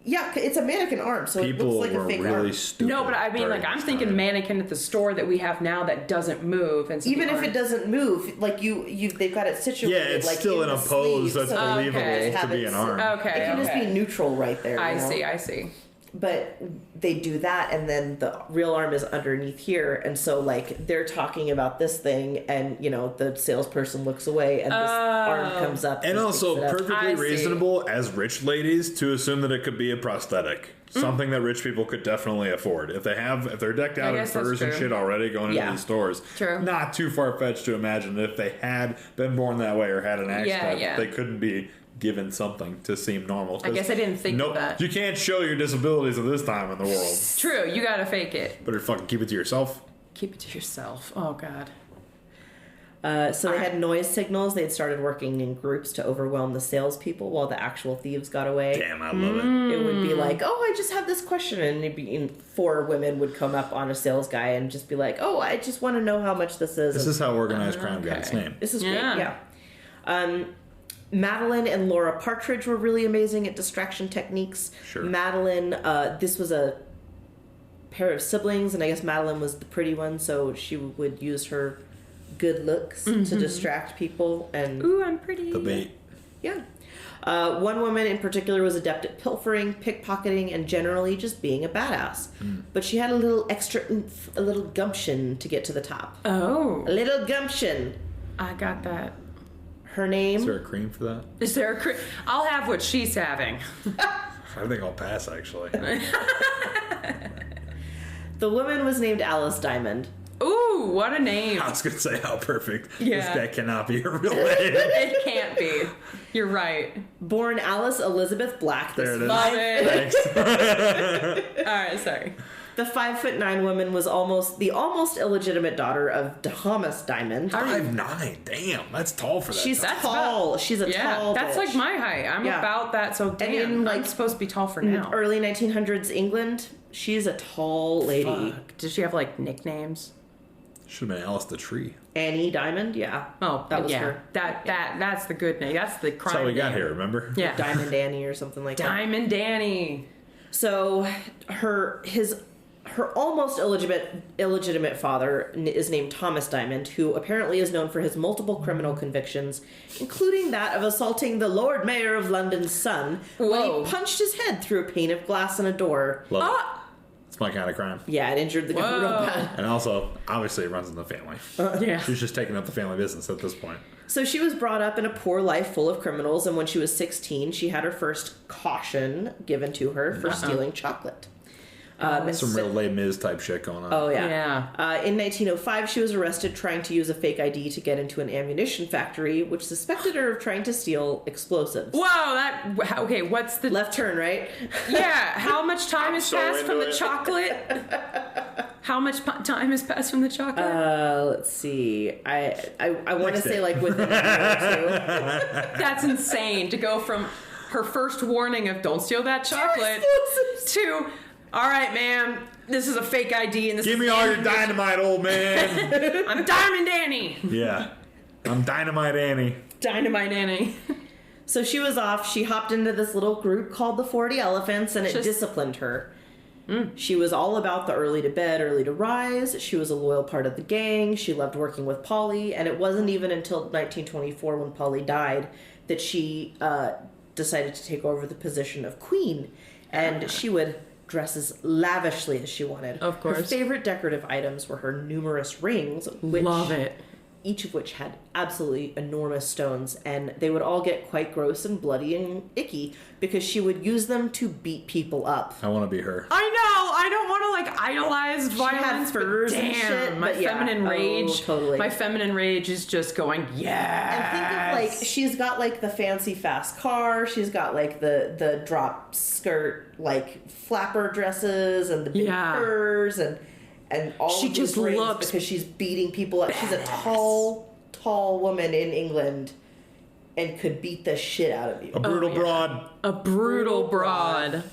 Yeah, it's a mannequin arm, so People it looks like were a fake really arm. stupid. No, but I mean, during like, I'm this thinking time. mannequin at the store that we have now that doesn't move. And so Even the if it arm- doesn't move, like they've got it situated. Yeah, it's like still in a the pose sleeve, that's so believable Okay. to be an arm. Okay, It can just be neutral right there. I you know? see. But they do that, and then the real arm is underneath here, and so like they're talking about this thing, and you know the salesperson looks away, and this arm comes up, And also perfectly I reasonable as rich ladies to assume that it could be a prosthetic. Something that rich people could definitely afford. If they're decked out in guess that's furs and true. shit already going into Yeah. these stores, True. not too far-fetched to imagine that if they had been born that way or had an accident, yeah. they couldn't be given something to seem normal. I guess I didn't think of that. You can't show your disabilities at this time in the world. True, you gotta fake it. Better fucking keep it to yourself. Keep it to yourself. Oh, God. So they had noise signals. They had started working in groups to overwhelm the salespeople while the actual thieves got away. Damn, I love it. It would be like, oh, I just have this question, and four women would come up on a sales guy and just be like, oh, I just want to know how much this is. This is how organized crime got its name. This is great, Yeah. yeah. Madeline and Laura Partridge were really amazing at distraction techniques. Sure. Madeline, this was a pair of siblings, and I guess Madeline was the pretty one, so she would use her good looks to distract people. And Ooh, I'm pretty. The bait. yeah. One woman in particular was adept at pilfering, pickpocketing, and generally just being a badass. But she had a little extra oomph, a little gumption to get to the top. Oh, A little gumption. I got that. Her name... Is there a cream for that? Is there a I'll have what she's having. I think I'll pass, actually. The woman was named Alice Diamond. Ooh, what a name. I was going to say how perfect. Yeah. This guy cannot be a real name. It can't be. You're right. Born Alice Elizabeth Black. There it is. Love it. Thanks. All right, sorry. The 5'9" woman was the almost illegitimate daughter of Thomas Diamond. 5'9". Damn, that's tall for that. She's time. tall. She's a Yeah, tall that's bitch. like my height. I'm Yeah. about that, so damn, in, I'm like, supposed to be tall for now. Early 1900s England. She's a tall lady. Fuck. Did she have like nicknames? Should have been Alice the Tree. Annie Diamond, yeah. Oh, That was yeah. her. That's the good name. That's the crime. That's how we got name. here, remember? Yeah. Diamond Annie or something like that. Diamond Danny. So her almost illegitimate father is named Thomas Diamond, who apparently is known for his multiple criminal convictions, including that of assaulting the Lord Mayor of London's son when Whoa. he punched his head through a pane of glass in a door. Love it. It's my kind of crime. Yeah, it injured the guy real bad. And also, obviously, it runs in the family. Yeah. She's just taking up the family business at this point. So she was brought up in a poor life full of criminals, and when she was 16, she had her first caution given to her for stealing chocolate. Some real Les Mis type shit going on. Oh, yeah. Yeah. In 1905, she was arrested trying to use a fake ID to get into an ammunition factory, which suspected her of trying to steal explosives. Whoa, okay, what's the... Left turn, right? Yeah, how much time has so passed from into the it. chocolate? How much time has passed from the chocolate? Let's see. I want to Next say day. like within a year or That's insane to go from her first warning of don't steal that chocolate to, all right, ma'am, this is a fake ID and this Give is me all your dynamite, old man. I'm Diamond Annie. Yeah. I'm Dynamite Annie. Dynamite Annie. So she was off. She hopped into this little group called the 40 Elephants, and it Just- disciplined her. She was all about the early to bed, early to rise. She was a loyal part of the gang. She loved working with Polly, and it wasn't even until 1924 when Polly died that she decided to take over the position of queen, and she would dress as lavishly as she wanted. Of course. Her favorite decorative items were her numerous rings, which Love it. each of which had absolutely enormous stones, and they would all get quite gross and bloody and icky because she would use them to beat people up. I want to be her. I know. I don't want to like idolize had violence, furs but and damn, shit, my but yeah. feminine Oh, rage. totally. My feminine rage is just going. Yes. And think of like she's got like the fancy fast car, she's got like the drop skirt like flapper dresses and the big Yeah. furs and all She of these just rings looks because she's beating people up. She's a tall woman in England and could beat the shit out of you. A brutal yeah. broad. A brutal broad.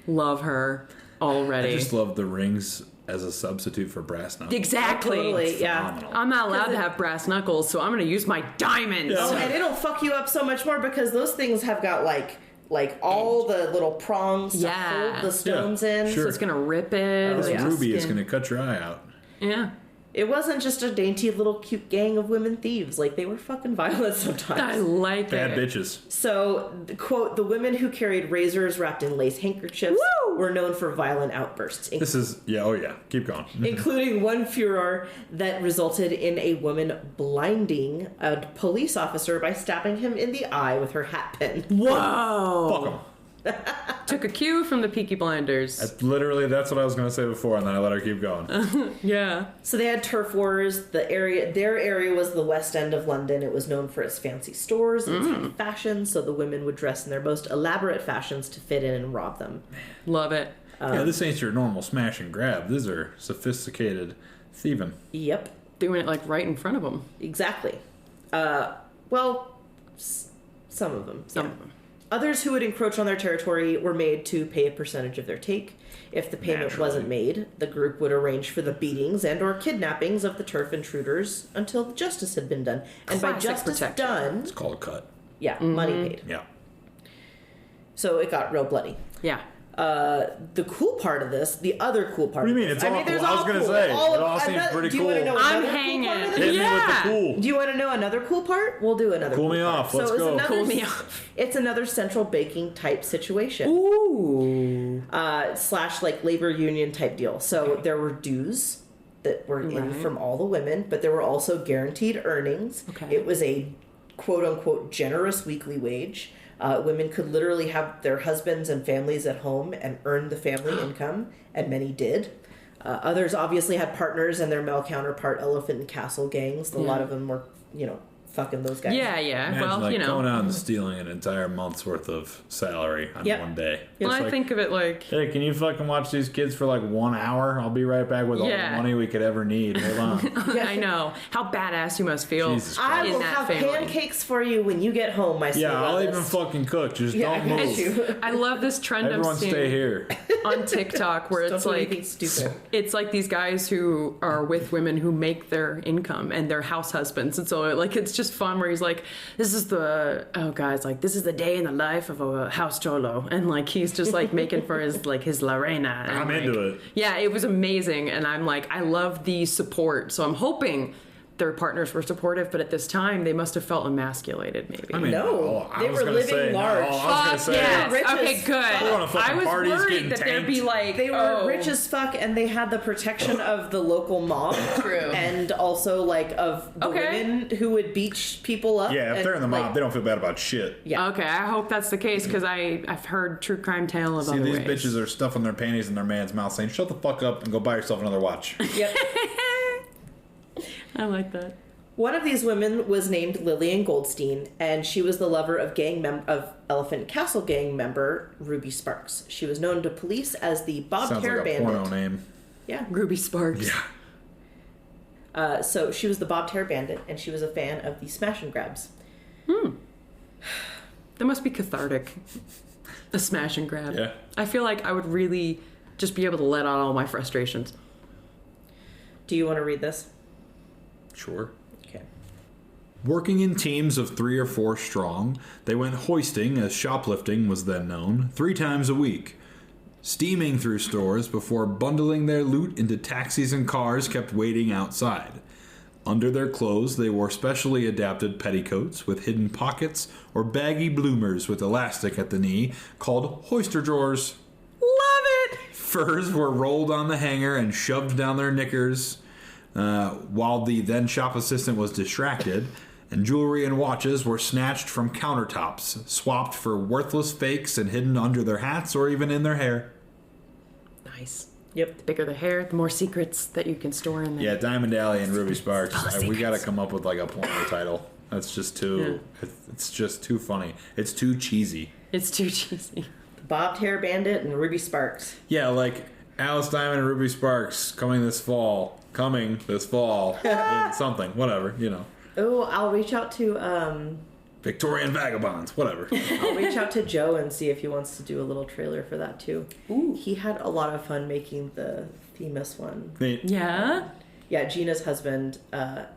Love her already. I just love the rings as a substitute for brass knuckles. Exactly. Totally, yeah. Phenomenal. I'm not allowed to have brass knuckles, so I'm going to use my diamonds. Oh, and it'll fuck you up so much more because those things have got like all the little prongs to Yeah. hold the stones in. sure. So it's going to rip it. Oh, This yeah. ruby is Skin. going to cut your eye out. Yeah. It wasn't just a dainty little cute gang of women thieves. Like, they were fucking violent sometimes. I like Bad it. bitches. So, quote, the women who carried razors wrapped in lace handkerchiefs were known for violent outbursts. This is, oh yeah, keep going. Including one furor that resulted in a woman blinding a police officer by stabbing him in the eye with her hat pin. Whoa. Fuck them. Took a cue from the Peaky Blinders. That's what I was going to say before, and then I let her keep going. Yeah. So they had turf wars. Their area was the West End of London. It was known for its fancy stores and its high fashion, so the women would dress in their most elaborate fashions to fit in and rob them. Love it. Yeah, this ain't your normal smash and grab. These are sophisticated thieving. Yep, Doing it like right in front of them. exactly. Some of them. Some yeah. of them. Others who would encroach on their territory were made to pay a percentage of their take. If the payment wasn't made, the group would arrange for the beatings and or kidnappings of the turf intruders until justice had been done. And by Classic justice protection. done, It's called a cut. yeah, money paid. Yeah. So it got real bloody. Yeah. The cool part of this, the other cool part. What do you of mean? this, It's all there's cool. I was gonna cool. say, it all I'm seems not- pretty do you want to cool. know I'm another cool hanging. part of this? Hit me with the cool. Do you want to know another cool part? We'll do another. Cool cool me part. off. Let's so go. Cool me off. It's another central banking type situation. Ooh. Slash like labor union type deal. So there were dues that were in Right. from all the women, but there were also guaranteed earnings. Okay. It was a quote unquote generous weekly wage. Women could literally have their husbands and families at home and earn the family income, and many did. Others obviously had partners and their male counterpart elephant and castle gangs. A lot of them were, fucking those guys. Yeah, yeah. Imagine Well, like you know. going out and stealing an entire month's worth of salary on Yep. one day. Well, It's I like, think of it like, hey, can you fucking watch these kids for like 1 hour? I'll be right back with all the Yeah. money we could ever need. Hold on. I know how badass you must feel Jesus I in will that have family. pancakes for you when you get home, my sweet Yeah, I'll even Alice. fucking cook. Just Yeah, I don't got move. you. I love this trend Everyone I'm seeing stay here. on TikTok where Don't it's do like anything stupid. it's like these guys who are with women who make their income and their house husbands, and so like it's just fun where he's like, this is the this is the day in the life of a house cholo, and like he's just like making for his La Reina. And, I'm like, into it. Yeah, it was amazing, and I'm like, I love the support, so I'm hoping their partners were supportive, but at this time they must have felt emasculated maybe. I mean, No, I they was were gonna living say, large. No, I was Fuck gonna say, yes. Rich Okay, as good. fuck. Going to fucking I was parties worried getting that there'd be tanked. like They were oh. rich as fuck, and they had the protection of the local mob. True. And also, like, of the Okay. women who would beat people up. yeah, if and, they're in the mob, like, they don't feel bad about shit. Yeah. Okay, I hope that's the case because I've heard true crime tale of See, other these ways. bitches are stuffing their panties in their man's mouth saying, shut the fuck up and go buy yourself another watch. Yep. I like that. One of these women was named Lillian Goldstein, and she was the lover of of Elephant Castle gang member Ruby Sparks. She was known to police as the Bob Sounds Hair like a Bandit. porno name. Yeah. Ruby Sparks. Yeah. So she was the Bob Hair Bandit, and she was a fan of the smash and grabs. That must be cathartic. The smash and grab. Yeah. I feel like I would really just be able to let out all my frustrations. Do you want to read this? Sure. Okay. Working in teams of 3 or 4 strong, they went hoisting, as shoplifting was then known, 3 times a week. Steaming through stores before bundling their loot into taxis and cars kept waiting outside. Under their clothes, they wore specially adapted petticoats with hidden pockets or baggy bloomers with elastic at the knee called hoister drawers. Love it! Furs were rolled on the hanger and shoved down their knickers, while the then shop assistant was distracted, and jewelry and watches were snatched from countertops, swapped for worthless fakes and hidden under their hats or even in their hair. Nice. Yep. The bigger the hair, the more secrets that you can store in there. Yeah, Diamond Alley and Ruby Sparks. All the We got to secrets. come up with like a porno title. That's just too. It's just too funny. It's too cheesy. It's too cheesy. Bob Hair Bandit and Ruby Sparks. Yeah, like Alice Diamond and Ruby Sparks coming this fall. In something, whatever, you know. Oh, I'll reach out to Victorian Vagabonds, whatever. I'll reach out to Joe and see if he wants to do a little trailer for that too. Ooh. He had a lot of fun making the Themis one. Neat. Yeah? Yeah, Gina's husband,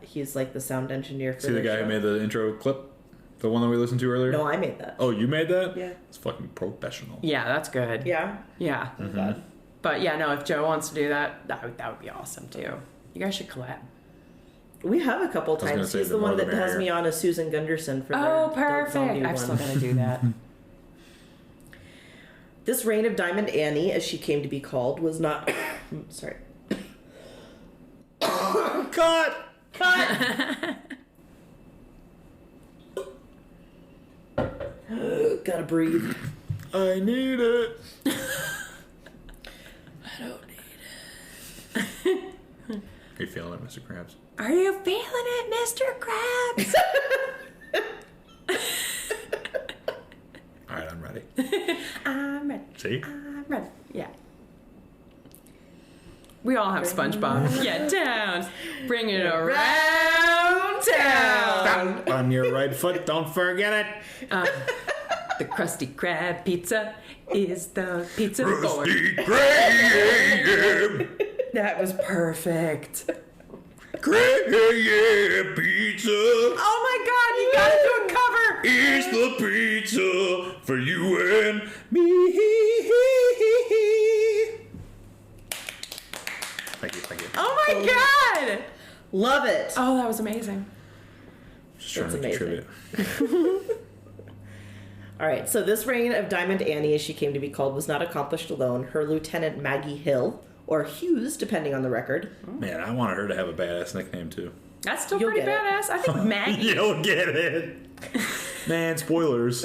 he's like the sound engineer for See the guy show. who made the intro clip? The one that we listened to earlier? No, I made that. Oh, you made that? Yeah. It's fucking professional. Yeah, that's good. Yeah? Yeah. Mm-hmm. But yeah, no, if Joe wants to do that, that would be awesome too. You guys should collab. We have a couple times. say He's the the one more that the has merrier. me on as Susan Gunderson for Oh, their zombie perfect. I've one. still got to do that. This reign of Diamond Annie, as she came to be called, was not... Sorry. Cut! Gotta breathe. I need it. I don't need Are you feeling it, Mr. Krabs? Are you feeling it, Mr. Krabs? All right, I'm ready. I'm ready. See? I'm ready. Yeah. We all have SpongeBob. Yeah, down. Bring it around town. On your right foot, don't forget it. The Krusty Krab pizza is the pizza board. Krusty Krab, That was perfect. Krab pizza Oh my god, you gotta do a cover! is the pizza for you and me. Thank you. Oh my god! Love it. Oh, that was amazing. Just trying That's to amazing. contribute. All right, so this reign of Diamond Annie, as she came to be called, was not accomplished alone. Her lieutenant Maggie Hill, or Hughes, depending on the record. Man, I wanted her to have a badass nickname too. That's still You'll pretty get it. badass. I think Maggie. You'll get it. Man, spoilers.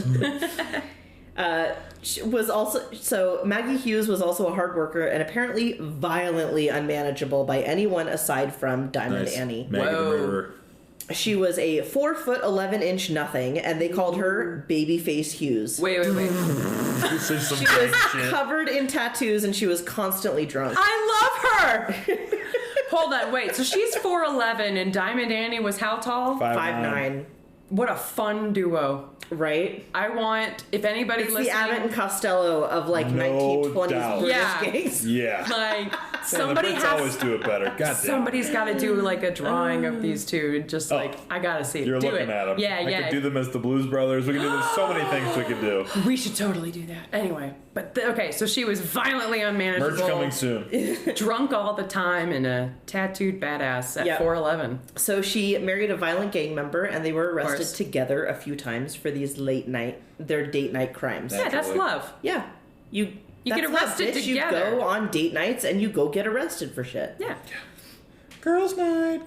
She was also Maggie Hughes was also a hard worker and apparently violently unmanageable by anyone aside from Diamond Nice. Annie. Maggie the Whoa. murderer. She was a 4'11" nothing, and they called her Babyface Hughes. Wait. This is some She great was shit. covered in tattoos and she was constantly drunk. I love her! Hold on, wait. So she's 4'11", and Diamond Annie was how tall? 5'9", What a fun duo. right? I want, if anybody It's the listening... Abbott and Costello of like No 1920s doubt. British Yeah. gangs. Yeah. Like, The somebody Brits always has... do it better. God damn. Somebody's got to do like a drawing of these two. Just like, I gotta see it. You're do looking it. at them. Yeah, I yeah. could do them as the Blues Brothers. We can do so many things we could do. We should totally do that. Anyway, but okay, so she was violently unmanageable. Merch coming soon. Drunk all the time and a tattooed badass at Yeah. 4'11". So she married a violent gang member, and they were arrested course. together a few times for these date night crimes. Yeah, that's Naturally. love. Yeah, you get that's love, arrested bitch. together. You go on date nights and you go get arrested for shit. Yeah. Girls' night.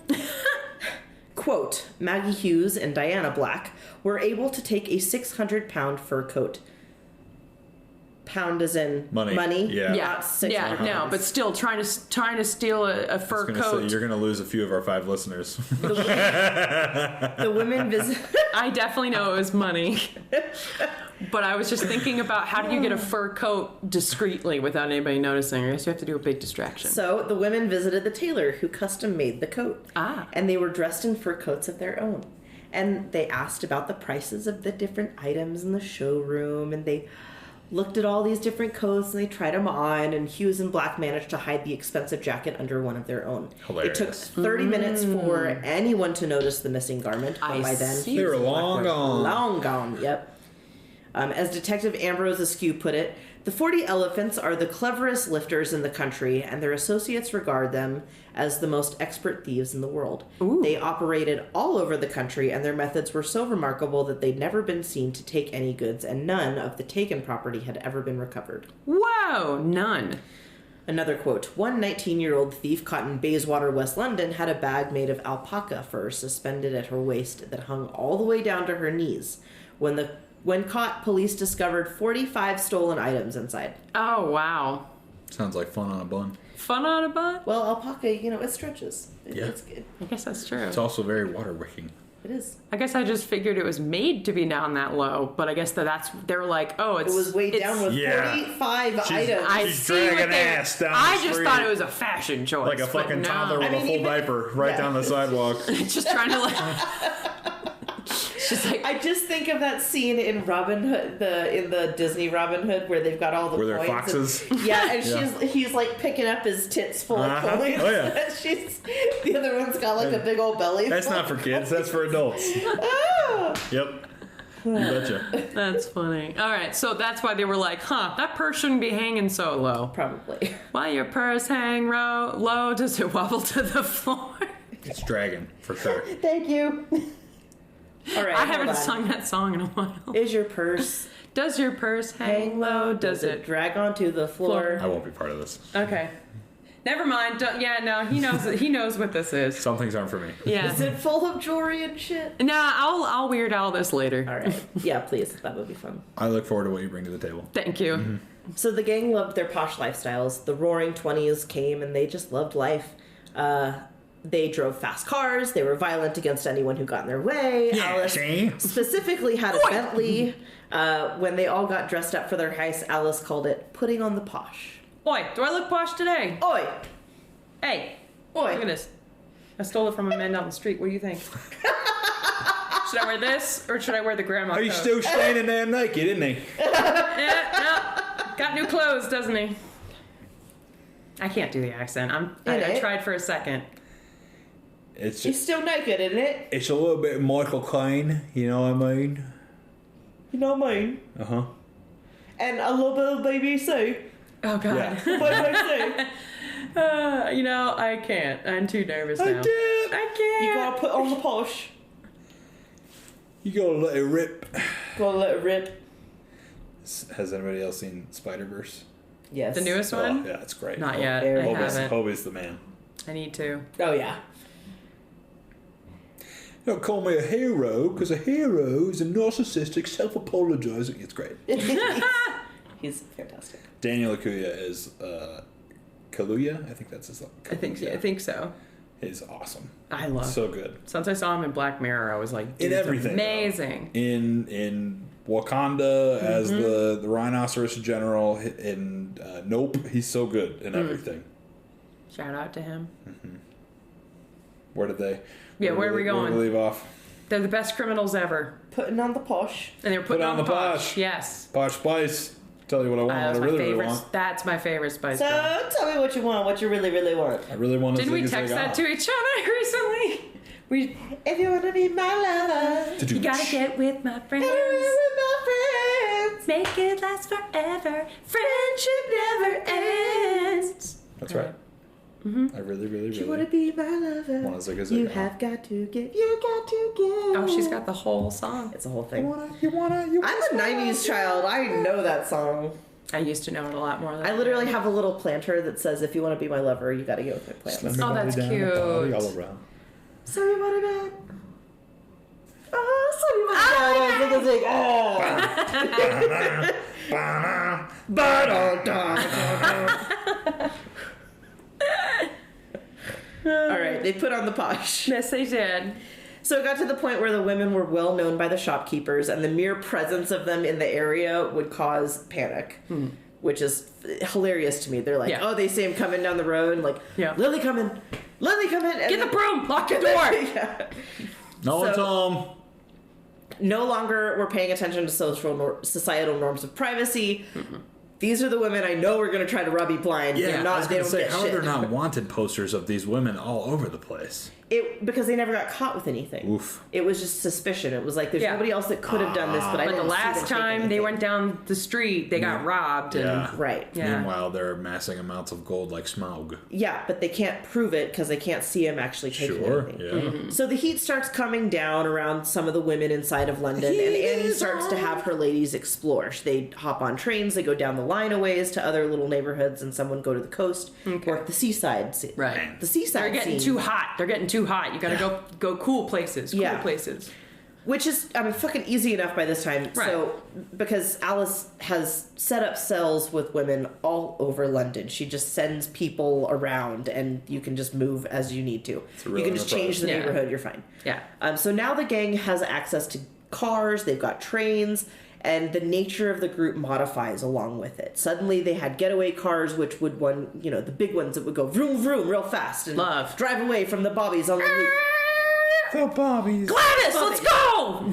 Quote, Maggie Hughes and Diana Black were able to take a 600-pound fur coat. Pound as in Money. Yeah. Yeah, not 600 yeah, no, pounds. but still trying to steal a fur Gonna coat. say, you're gonna lose a few of our 5 listeners. The women visit. I definitely know it was money. But I was just thinking about how do you get a fur coat discreetly without anybody noticing? I guess you have to do a big distraction. So the women visited the tailor who custom made the coat. Ah. And they were dressed in fur coats of their own. And they asked about the prices of the different items in the showroom, and they looked at all these different coats and they tried them on, and Hughes and Black managed to hide the expensive jacket under one of their own. Hilarious. It took 30 minutes for anyone to notice the missing garment, but I by then see. Hughes They were and Black long were gone. Long gone, yep. As Detective Ambrose Askew put it, the 40 Elephants are the cleverest lifters in the country, and their associates regard them as the most expert thieves in the world. Ooh. They operated all over the country, and their methods were so remarkable that they'd never been seen to take any goods, and none of the taken property had ever been recovered. Wow, none. Another quote, one 19-year-old thief caught in Bayswater, West London, had a bag made of alpaca fur suspended at her waist that hung all the way down to her knees. When caught, police discovered 45 stolen items inside. Oh, wow. Sounds like fun on a bun. Fun on a butt? Well, alpaca, it stretches. Yeah. It's good. I guess that's true. It's also very water wicking. It is. I guess I just figured it was made to be down that low, but I guess they're like, oh, It was weighed down with Yeah. 45 items. I She's see dragging what they- ass down I the just street. thought it was a fashion choice. Like a but fucking no. toddler with I mean, a full even- diaper right yeah. down the sidewalk. Just trying to like. She's like, I just think of that scene in Robin Hood, in the Disney Robin Hood, where they've got all the Were there coins. foxes? And, yeah, and he's like picking up his tits full Uh-huh. of coins. Oh, yeah. And the other one's got like a big old belly. That's not for kids. That's for adults. Oh. Yep. You betcha. That's funny. All right, so that's why they were like, that purse shouldn't be hanging so low. Probably. Why your purse hang low? Does it wobble to the floor? It's dragging, for sure. Thank you. All right. I haven't sung that song in a while. Is your purse Does your purse hang low? Does it? drag onto the floor? I won't be part of this. Okay. Never mind. He knows. He knows what this is. Some things aren't for me. Yeah. Is it full of jewelry and shit? Nah, I'll Weird Al this later. All right. Yeah, please. That would be fun. I look forward to what you bring to the table. Thank you. Mm-hmm. So the gang loved their posh lifestyles. The roaring 20s came and they just loved life. They drove fast cars. They were violent against anyone who got in their way. Yeah, Alice see? specifically had a Bentley. When they all got dressed up for their heist, Alice called it putting on the posh. Oi, do I look posh today? Oi! Hey, Oi! look at this. I stole it from a man down the street. What do you think? Should I wear this or should I wear the grandma coat? He's still standing there naked, isn't he? Yeah, no. Got new clothes, doesn't he? I can't do the accent. I tried for a second. He's still naked, isn't it? It's a little bit Michael Caine, you know what I mean? You know what I mean? Uh-huh. And a little bit of BBC. Oh, God. Yeah. BBC. I can't. I'm too nervous now. I can't. You gotta put on the posh. You gotta let it rip. Gotta let it rip. Has anybody else seen Spider-Verse? Yes. The newest one? Oh, yeah, it's great. Not yet. Very I nice. haven't. Hobie's the man. I need to. Oh, yeah. Don't call me a hero, because a hero is a narcissistic, self-apologizing. It's great. He's fantastic. Daniel Kaluuya is Kaluuya. I think that's his name. I think so. Is awesome. I love. So good Since I saw him in Black Mirror, I was like, in everything. Amazing. Though. In Wakanda as the rhinoceros general. In Nope, he's so good in everything. Shout out to him. Mm-hmm. Where did they? Yeah, where are we going? Where did we leave off? They're the best criminals ever, Putting on the posh. and they were putting Put on the posh. Yes. Posh Spice. Tell you what I want. That's What I my really, favorite. really want. That's my favorite Spice So, Girl. tell me what you want, what you really, really want. I really want to. Didn't we text that to each other recently? If you want to be my lover, You gotta get with my friends. with my friends. Make it last forever. Friendship never ends. That's right. I really, really, You want to really be my lover. want to zig a You zig. have got to give. You got to give. Oh, she's got the whole song. It's a whole thing. You wanna. I'm a 90s child. I know that song. I used to know it a lot more than I literally have a little planter that says, if you want to be my lover, you got to go with my plants. Oh, that's cute. All around. Sorry, what about? Oh, sorry, what about? All right, they put on the posh. Yes, they did. So it got to the point where the women were well known by the shopkeepers, and the mere presence of them in the area would cause panic, which is hilarious to me. They're like, Yeah. oh, they see him coming down the road, and like, Yeah. Lily coming, Lily coming. Get the broom! Lock the door! Yeah. No one's So- home. No longer were paying attention to societal norms of privacy. These are the women I know are going to try to rub you blind. Yeah, They're not, I was they going to don't say, get how are shit. there not wanted posters of these women all over the place? Because they never got caught with anything. Oof. It was just suspicion. It was like, there's Yeah. nobody else that could have done this, but I But the didn't see last them take time they anything. went down the street, they got robbed. Yeah. And, Right. Yeah. Meanwhile, they're amassing amounts of gold like smog. Yeah, but they can't prove it because they can't see him actually taking Sure, anything. yeah. So the heat starts coming down around some of the women inside of London, and Annie starts to have her ladies explore. They hop on trains, they go down the line a ways to other little neighborhoods, and someone go to the coast or the seaside. Right. The seaside They're getting scene, too hot. They're getting too hot. You gotta go cool places. Cool Yeah. places. which is, I mean, fucking easy enough by this time. Right. So, because Alice has set up cells with women all over London. She just sends people around, and you can just move as you need to. a You real can just change the enterprise. Yeah. neighborhood, you're fine. Yeah. So now the gang has access to cars, they've got trains, and the nature of the group modifies along with it. Suddenly they had getaway cars, which would the big ones that would go vroom vroom real fast and Love. drive away from the bobbies on the route. The Bobbies. Gladys, let's go!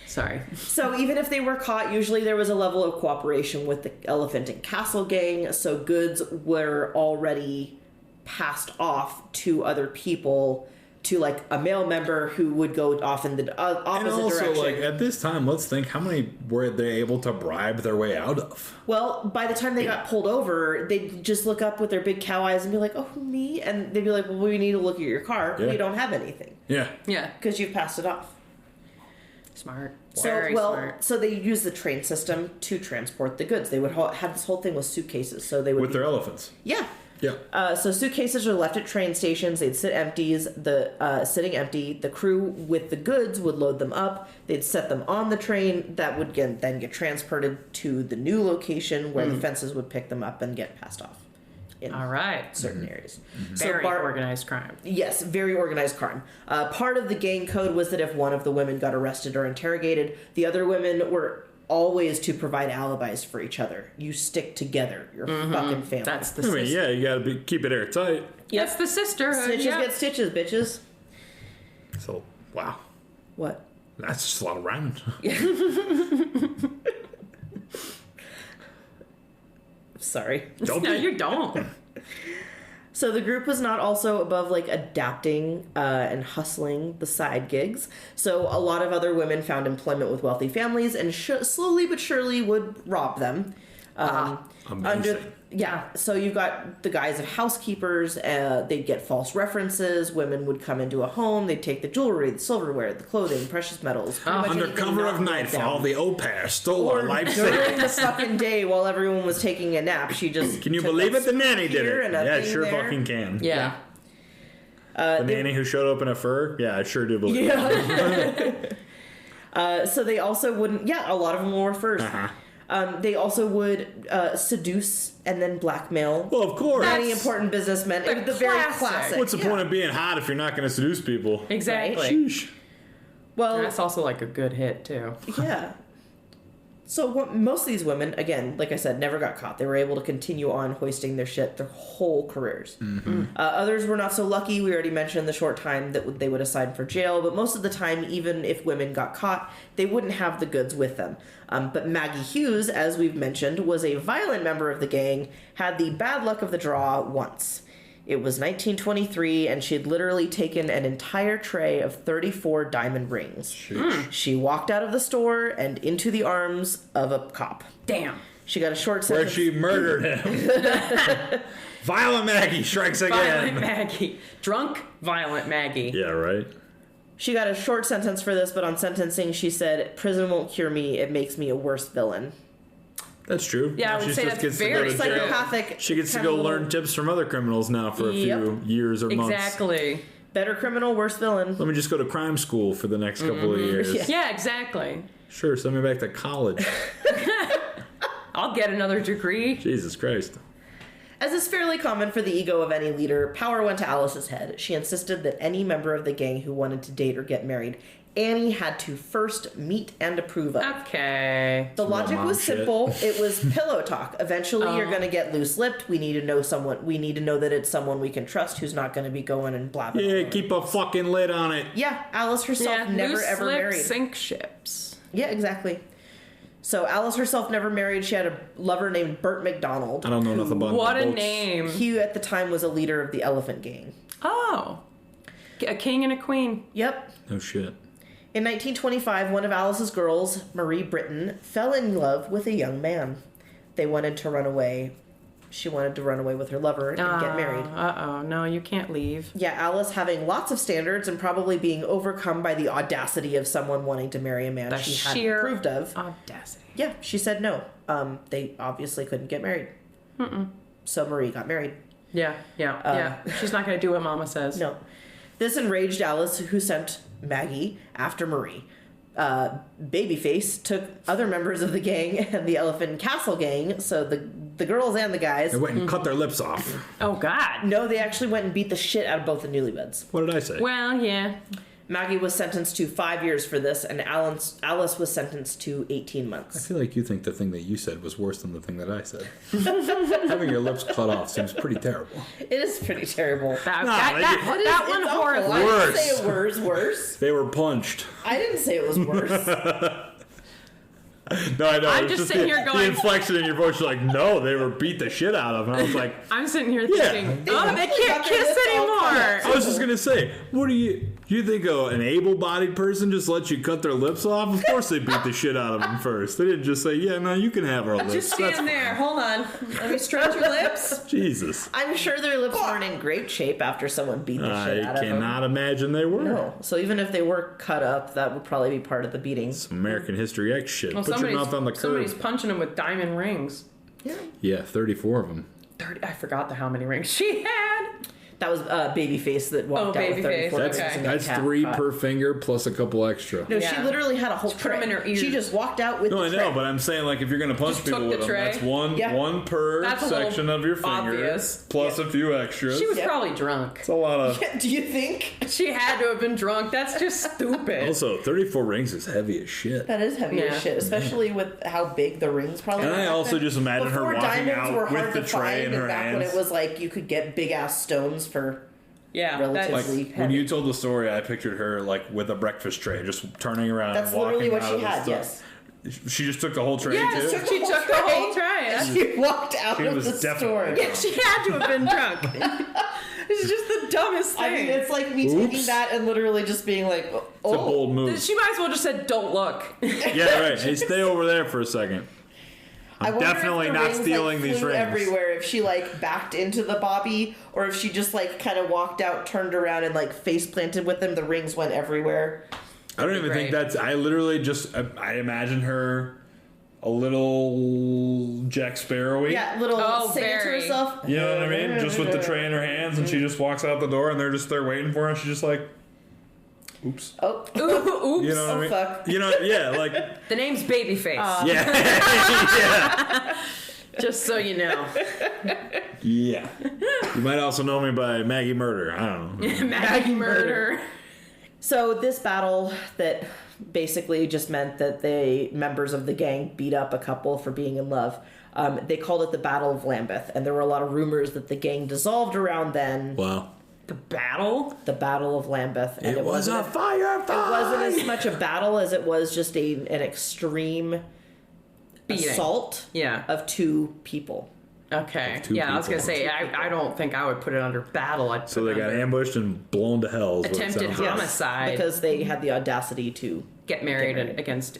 Sorry. So even if they were caught, usually there was a level of cooperation with the Elephant and Castle gang, so goods were already passed off to other people to like a male member who would go off in the opposite And also, direction. like, at this time, let's think how many were they able to bribe their way out of? Well, by the time they got pulled over, they'd just look up with their big cow eyes and be like, "Oh, me?" And they'd be like, "Well, we need to look at your car. Yeah. We don't have anything Yeah. Yeah. because you've passed it off." Smart. So, Smart. so they used the train system to transport the goods. They would have this whole thing with suitcases. So they would With their elephants. yeah. Yeah. So suitcases are left at train stations. They'd sit sitting empty. The crew with the goods would load them up. They'd set them on the train. That would then get transported to the new location where the fences would pick them up and get passed off. In All right. certain areas. Very So organized crime. Yes, very organized crime. Part of the gang code was that if one of the women got arrested or interrogated, the other women were always to provide alibis for each other. You stick together. You're a fucking family. That's the I mean, sister. yeah, you gotta keep it airtight. That's the sisterhood. Stitches yeah. get stitches, bitches. So, wow. What? That's just a lot of rhyming. Sorry. Don't No, be. you don't. So the group was not also above like adapting and hustling the side gigs. So a lot of other women found employment with wealthy families and slowly but surely would rob them. Amazing. So you've got the guise of housekeepers. They'd get false references. Women would come into a home. They'd take the jewelry, the silverware, the clothing, precious metals. pretty much Under anything cover not of written nightfall, down. the au pair stole our Or life during savings. the fucking day while everyone was taking a nap, she just Can you took believe a it? The nanny did here it. and a Yeah, thing sure there. fucking can. Yeah. The nanny who showed up in a fur? Yeah, I sure do believe it. Yeah. So they also wouldn't. Yeah, a lot of them were furs. They also would seduce and then blackmail Well, of course. many important businessmen. It was the very classic. classic. What's the point of being hot if you're not going to seduce people? Exactly. Sheesh. Well, That's also like a good hit too. yeah. So most of these women, again, like I said, never got caught. They were able to continue on hoisting their shit their whole careers. Others were not so lucky. We already mentioned the short time that they would assign for jail, but most of the time, even if women got caught, they wouldn't have the goods with them. But Maggie Hughes, as we've mentioned, was a violent member of the gang, had the bad luck of the draw once. It was 1923, and she had literally taken an entire tray of 34 diamond rings. She walked out of the store and into the arms of a cop. Damn. She got a short Where sentence. she murdered him. Violent Maggie strikes Violent again. Maggie. Drunk, violent Maggie. Yeah, right? She got a short sentence for this, but on sentencing, she said, "Prison won't cure me. It makes me a worse villain." That's true. Yeah, I would She say just that's gets to go very to jail. Psychopathic. She gets to kind of go little- learn tips from other criminals now for a few years or months. Exactly. Better criminal, worse villain. Let me just go to crime school for the next couple of years. Yeah. Yeah, exactly. Sure, send me back to college. I'll get another degree. Jesus Christ. As is fairly common for the ego of any leader, power went to Alice's head. She insisted that any member of the gang who wanted to date or get married, Annie had to first meet and approve of. Okay. The logic mom was shit. simple. It was pillow talk. Eventually, you're going to get loose-lipped. We need to know someone. We need to know that it's someone we can trust who's not going to be going and blabbing. all Yeah, over. keep a fucking lid on it. Yeah, Alice herself never loose ever lips married. sink ships. Yeah, exactly. So Alice herself never married. She had a lover named Burt McDonald. I don't know nothing about What a boats. name. He at the time was a leader of the Elephant Gang. Oh. A king and a queen. Yep. No shit. In 1925, one of Alice's girls, Marie Britton, fell in love with a young man. They wanted to run away. She wanted to run away with her lover and get married. Uh-oh. No, you can't leave. Yeah, Alice, having lots of standards and probably being overcome by the audacity of someone wanting to marry a man The she sheer hadn't approved of. audacity. Yeah, she said no. They obviously couldn't get married. So Marie got married. Yeah. She's not going to do what Mama says. No. This enraged Alice, who sent Maggie after Marie. Babyface took other members of the gang and the Elephant Castle gang, so the girls and the guys. They went and cut their lips off. Oh, God. No, they actually went and beat the shit out of both the newlyweds. What did I say? Well, yeah. Maggie was sentenced to 5 years for this, and Alice was sentenced to 18 I months. feel like you think the thing that you said was worse than the thing that I said. Having your lips cut off seems pretty terrible. It is pretty terrible. That one It's horrible. awful. I didn't say Worse. it was worse. They were punched. I didn't say it was worse. No, I know. I'm It's just sitting here the going- inflection in your voice. You're like, no, they were beat the shit out of. And I was like, I'm sitting here Yeah. thinking, They oh, they definitely can't got their kiss lips all cut anymore. I was just gonna say, what do you think an able-bodied person just lets you cut their lips off? Of course they beat the shit out of them first. They didn't just say, yeah, no, you can have our lips. Just That's stand there. Hold on. Let me stretch your lips. fine. Jesus. I'm sure their lips weren't in great shape after someone beat the shit out I of them. cannot imagine they were. No. So even if they were cut up, that would probably be part of the beating. Some American History X shit. Well, Put your mouth on the somebody's curb. punching him with diamond rings. Yeah, 34 of them. 30. I forgot how many rings she had. That was Babyface that walked out with Babyface, 34 okay. rings and got That's cat 3 caught. per finger plus a couple extra. No, Yeah. she literally had a whole Just put 'em tray. in her ears. She just walked out with No, the I tray. know, but I'm saying, like, if you're gonna punch Just people took with the them, tray. that's one Yeah. per That's a little section of your finger, obvious. plus a few extras. She was Yep. probably drunk. It's a lot of. Do you think? She had to have been drunk. That's just stupid. Also, 34 rings is heavy as shit. That is heavy Yeah. as shit, especially with how big the rings probably And were I back also then. just imagine her Before walking diamonds out were with hard the to tray find, in and her back when hands. it was like you could get big ass stones for Yeah, relatively- that's Like, when heavy. you told the story, I pictured her like with a breakfast tray, just turning around. That's and walking literally what out she of the had. stuff. Yes, She just took the whole tray yeah. too. She took the whole tray. she walked out She of was the store. definitely Yeah, she had to have been drunk. It's just the dumbest thing. I mean, it's like me Oops. taking that and literally just being like, It's a "Oh, bold move. She might as well just said, "Don't look." Yeah, right. Hey, stay over there for a second. I I'm wonder if definitely the not rings, stealing like, these flew rings. everywhere. If she like backed into the bobby, or if she just like kind of walked out, turned around, and like face planted with them, the rings went everywhere. I don't even think great. that's. I literally just. I imagine her a little Jack Sparrowy. Yeah, little Oh, singing to very. herself. You know what I mean? Just with the tray in her hands, and she just walks out the door, and they're just there waiting for her. And she's just like, "Oops." Oh, Oops. You know what I oh mean? fuck. You know, yeah, like, The name's Babyface. yeah, yeah, Just so you know. yeah. You might also know me by Maggie Murder. I don't know. Maggie murder. So this battle that basically just meant that the members of the gang beat up a couple for being in love. They called it the Battle of Lambeth, and there were a lot of rumors that the gang dissolved around then. Wow. The battle? The Battle of Lambeth, and It was a wasn't firefight. it wasn't as much a battle as it was just an extreme Beating. assault Yeah. of two people. Okay. Two Yeah, I was going to people. say, I don't think I would put it under battle. I'd So put they it got under ambushed and blown to hell. is what it attempted sounds like. homicide. Because they had the audacity to. Get married, Get married. against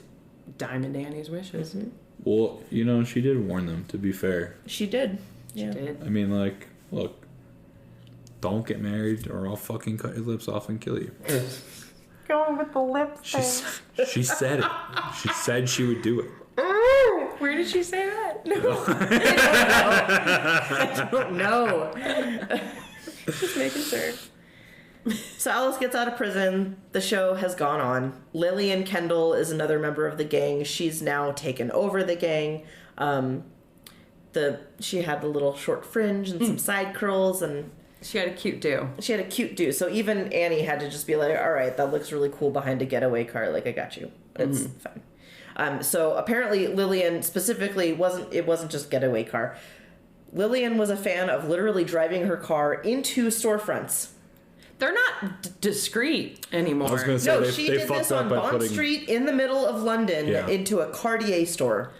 Diamond Annie's wishes. Well, you know, she did warn them, to be fair. She did. Yeah. Did. I mean, like, look, don't get married or I'll fucking cut your lips off and kill you. Going with the lips She said it. She said she would do it. Where did she say that? No. Just making sure. So Alice gets out of prison. The show has gone on. Lillian Kendall is another member of the gang. She's now taken over the gang. She had the little short fringe and some side curls, and She had a cute do. she had a cute do. So even Annie had to just be like, all right, that looks really cool behind a getaway car. Like, I got you. It's fine. So apparently Lillian specifically wasn't just getaway car. Lillian was a fan of literally driving her car into storefronts. They're not discreet anymore. I was going to say, No, they she did fucked this up on by Bond putting... Street in the middle of London Yeah. into a Cartier store.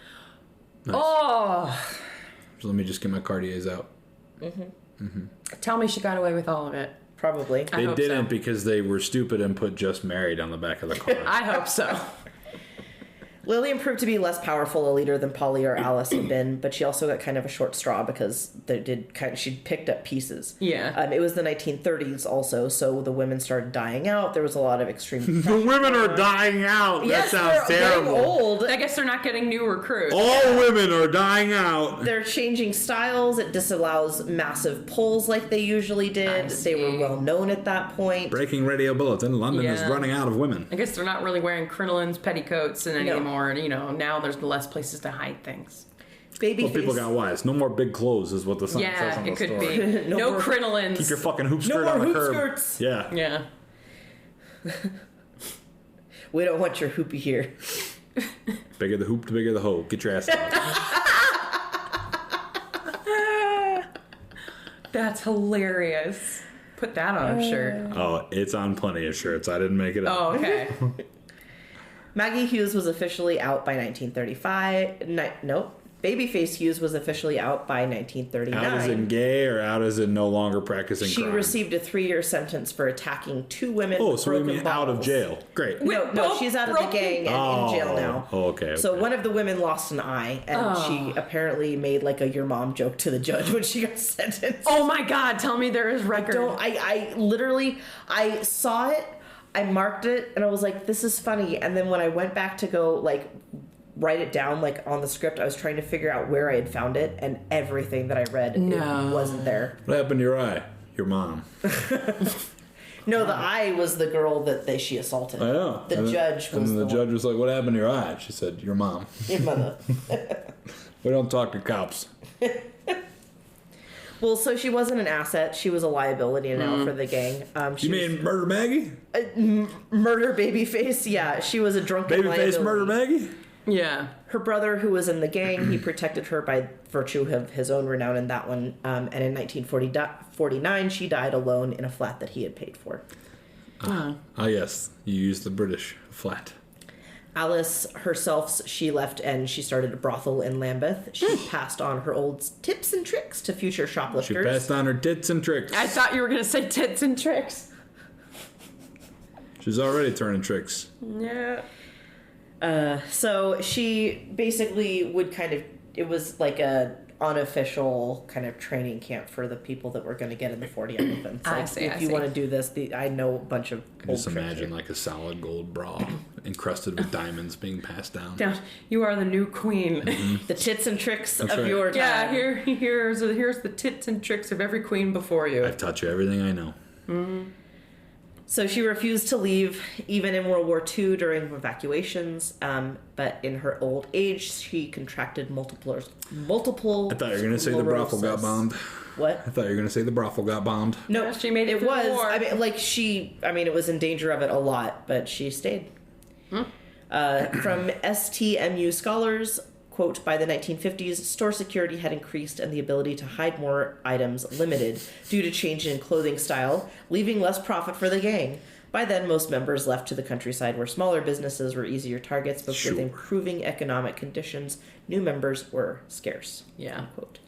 Oh, So let me just get my Cartiers out. tell me she got away with all of it. Probably. I They hope didn't so. because they were stupid and put "just married" on the back of the car. I hope so. Lillian proved to be less powerful a leader than Polly or Alice had been, but she also got kind of a short straw because she picked up pieces. Yeah. It was the 1930s also, so the women started dying out. There was a lot of extreme. The women are dying out. Yes, that sounds they're getting terrible. old. I guess they're not getting new recruits. All women are dying out. They're changing styles. It disallows massive polls like they usually did. I They were see. well known at that point. Breaking radio bulletin: London is Yeah. running out of women. I guess they're not really wearing crinolines, petticoats, and No. anymore. Now there's less places to hide things. Babyface. Well, people got wise. No more big clothes is what the sign says Yeah, on the it could store. be. No No more- crinolines. Keep your fucking hoop No skirt more on the hoop curb. skirts. Yeah. Yeah. We don't want your hoopy here. Bigger the hoop, the bigger the hoe. Get your ass out. That's hilarious. Put that on a shirt. Oh, it's on plenty of shirts. I didn't make it up. Oh, okay. Maggie Hughes was officially out by 1935. Nope. Babyface Hughes was officially out by 1939. Out as in gay or out as in no longer practicing She crime? received a 3-year sentence for attacking 2 women. Oh, with so we broken mean out of bottles. jail. Great. No, she's out of the gang and in jail now. Oh, okay. So one of the women lost an eye, and she apparently made like a "your mom" joke to the judge when she got sentenced. Oh my God! Tell me there is record. I literally, I saw it, I marked it, and I was like, "This is funny." And then when I went back to go like write it down like on the script, I was trying to figure out where I had found it, and everything that I read it wasn't there. What happened to your eye? Your mom. No, the eye was the girl that she assaulted. I know. The judge was and the the judge was like, "What happened to your eye?" She said, "Your mom." Your mother. We don't talk to cops. Well, so she wasn't an asset. She was a liability now for the gang. She You mean Murder Maggie? murder Babyface? Yeah, she was a drunken liability. Babyface Murder Maggie? Yeah. Her brother, who was in the gang, he protected her by virtue of his own renown in that one. And in 1949, she died alone in a flat that he had paid for. Ah, yes. You used the British flat. Alice herself, she left and she started a brothel in Lambeth. She passed on her old tips and tricks to future She shoplifters. passed on her tits and tricks. I thought you were gonna say tits and tricks. She's already turning tricks. Yeah. So she basically would kind of, it was like a unofficial kind of training camp for the people that were going to get in the 40 elephants. I Like, see, if I you see. want to do this, I know a bunch of old Just tricks imagine here. like a solid gold bra encrusted with diamonds being passed down. Down. You are the new queen. The tits and tricks That's of right. your time. Yeah. Here's the tits and tricks of every queen before you. I've taught you everything I know. So she refused to leave even in World War II during evacuations, but in her old age, she contracted multiple. I thought you were going to say the brothel got bombed. What? I thought you were going to say the brothel got bombed. No, Yeah, she made it It through the was. war. I mean, it was in danger of it a lot, but she stayed. From STMU scholars, quote, by the 1950s, store security had increased and the ability to hide more items limited due to change in clothing style, leaving less profit for the gang. By then, most members left to the countryside where smaller businesses were easier targets, but Sure. with improving economic conditions, new members were scarce. Yeah. Unquote.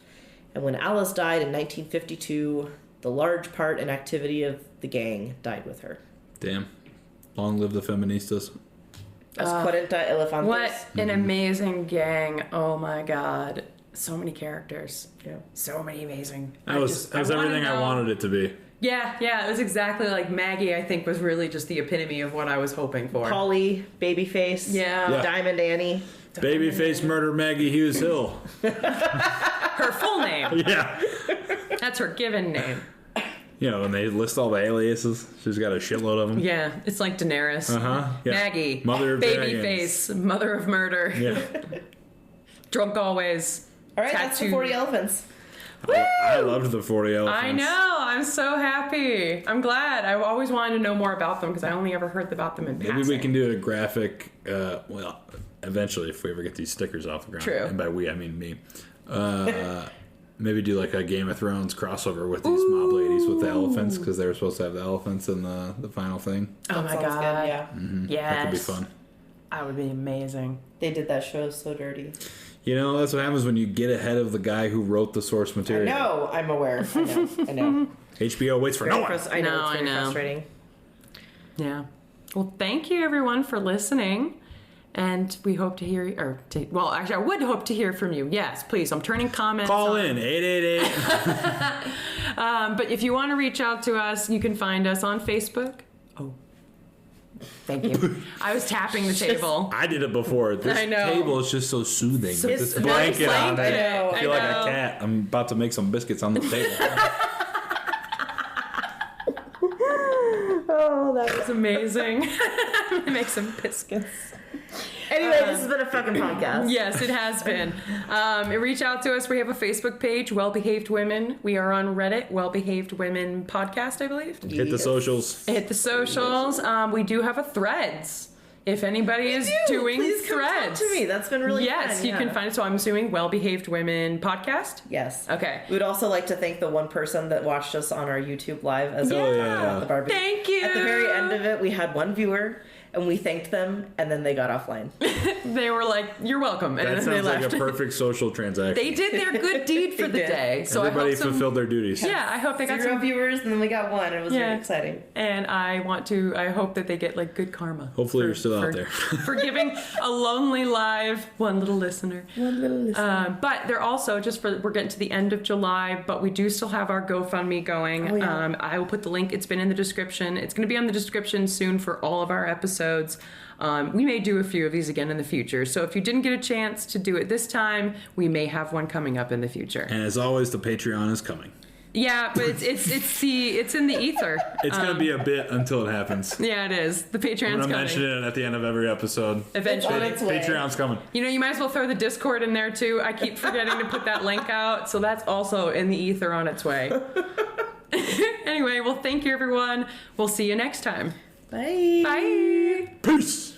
And when Alice died in 1952, the large part and activity of the gang died with her. Damn. Long live the feministas. As Cuarenta Elefantes. What an amazing gang. Oh my God. So many characters. Yeah. So many amazing. That was everything I wanted it to be. Yeah, it was exactly like Maggie, I think, was really just the epitome of what I was hoping for. Polly, Babyface, Yeah. Diamond Annie. Babyface Murder Maggie Hughes Hill. Her full name. Yeah. That's her given name. You know, when they list all the aliases, she's got a shitload of them. Yeah, it's like Daenerys. Uh-huh. Yeah. Maggie. Mother of Babyface. Mother of murder. Yeah. Drunk always. All right, that's the 40 elephants. I loved the 40 elephants. I know. I'm so happy. I'm glad. I always wanted to know more about them because I only ever heard about them in passing. Maybe we can do a graphic, well, eventually if we ever get these stickers off the ground. True. And by we, I mean me. Maybe do like a Game of Thrones crossover with these mob ladies with the elephants because they were supposed to have the elephants in the final thing. Oh my Sounds God. good, yeah. Yes. That could be fun. That would be amazing. They did that show so dirty. You know, that's what happens when you get ahead of the guy who wrote the source material. No, I'm aware. I know. HBO waits for no one. I know, No, it's very I know. frustrating. Yeah. Well, thank you everyone for listening. And we hope to hear, well, actually, I would hope to hear from you. Yes, please. I'm turning comments. Call on. in 888. But if you want to reach out to us, you can find us on Facebook. Oh, thank you. I was tapping the table. I did it before. This I know. table is just so soothing. With this It's blanket on blanket. it. I know. I feel like I a know. cat. I'm about to make some biscuits on the table. Oh, that It's amazing. Make some biscuits. Anyway, this has been a fucking podcast. Yes, it has been. Reach out to us. We have a Facebook page, Well Behaved Women. We are on Reddit, Well Behaved Women Podcast, I believe. Hit the socials. Hit the socials. We do have a Threads. If anybody is doing Please come talk Threads. to me. That's been really fun. Yes, you can find it. So I'm assuming Well Behaved Women Podcast. Yes. Okay. We would also like to thank the one person that watched us on our YouTube live as Oh, well. yeah. At the barbecue. Thank you. At the very end of it, we had one viewer, and we thanked them, and then they got offline. They were like, "You're welcome," and That then they sounds like left. a perfect social transaction. They did their good deed for the did. day. So Everybody I hope fulfilled their duties. Yeah, I hope they got 0 some. viewers, and then we got 1. It was Yeah. very exciting. And I hope that they get like good karma. Hopefully you're still out there. For giving a lonely live one little listener. But they're also we're getting to the end of July, but we do still have our GoFundMe going. Oh, yeah. I will put the link. It's been in the description. It's going to be on the description soon for all of our episodes. We may do a few of these again in the future. So if you didn't get a chance to do it this time, we may have one coming up in the future. And as always, the Patreon is coming. Yeah, but it's in the ether. It's going to be a bit until it happens. Yeah, it is. The Patreon's I'm going to coming. mention it at the end of every episode. Eventually. It's on its way. Patreon's coming. You know, you might as well throw the Discord in there too. I keep forgetting to put that link out, so that's also in the ether on its way. Anyway, well, thank you, everyone. We'll see you next time. Bye. Bye. Peace.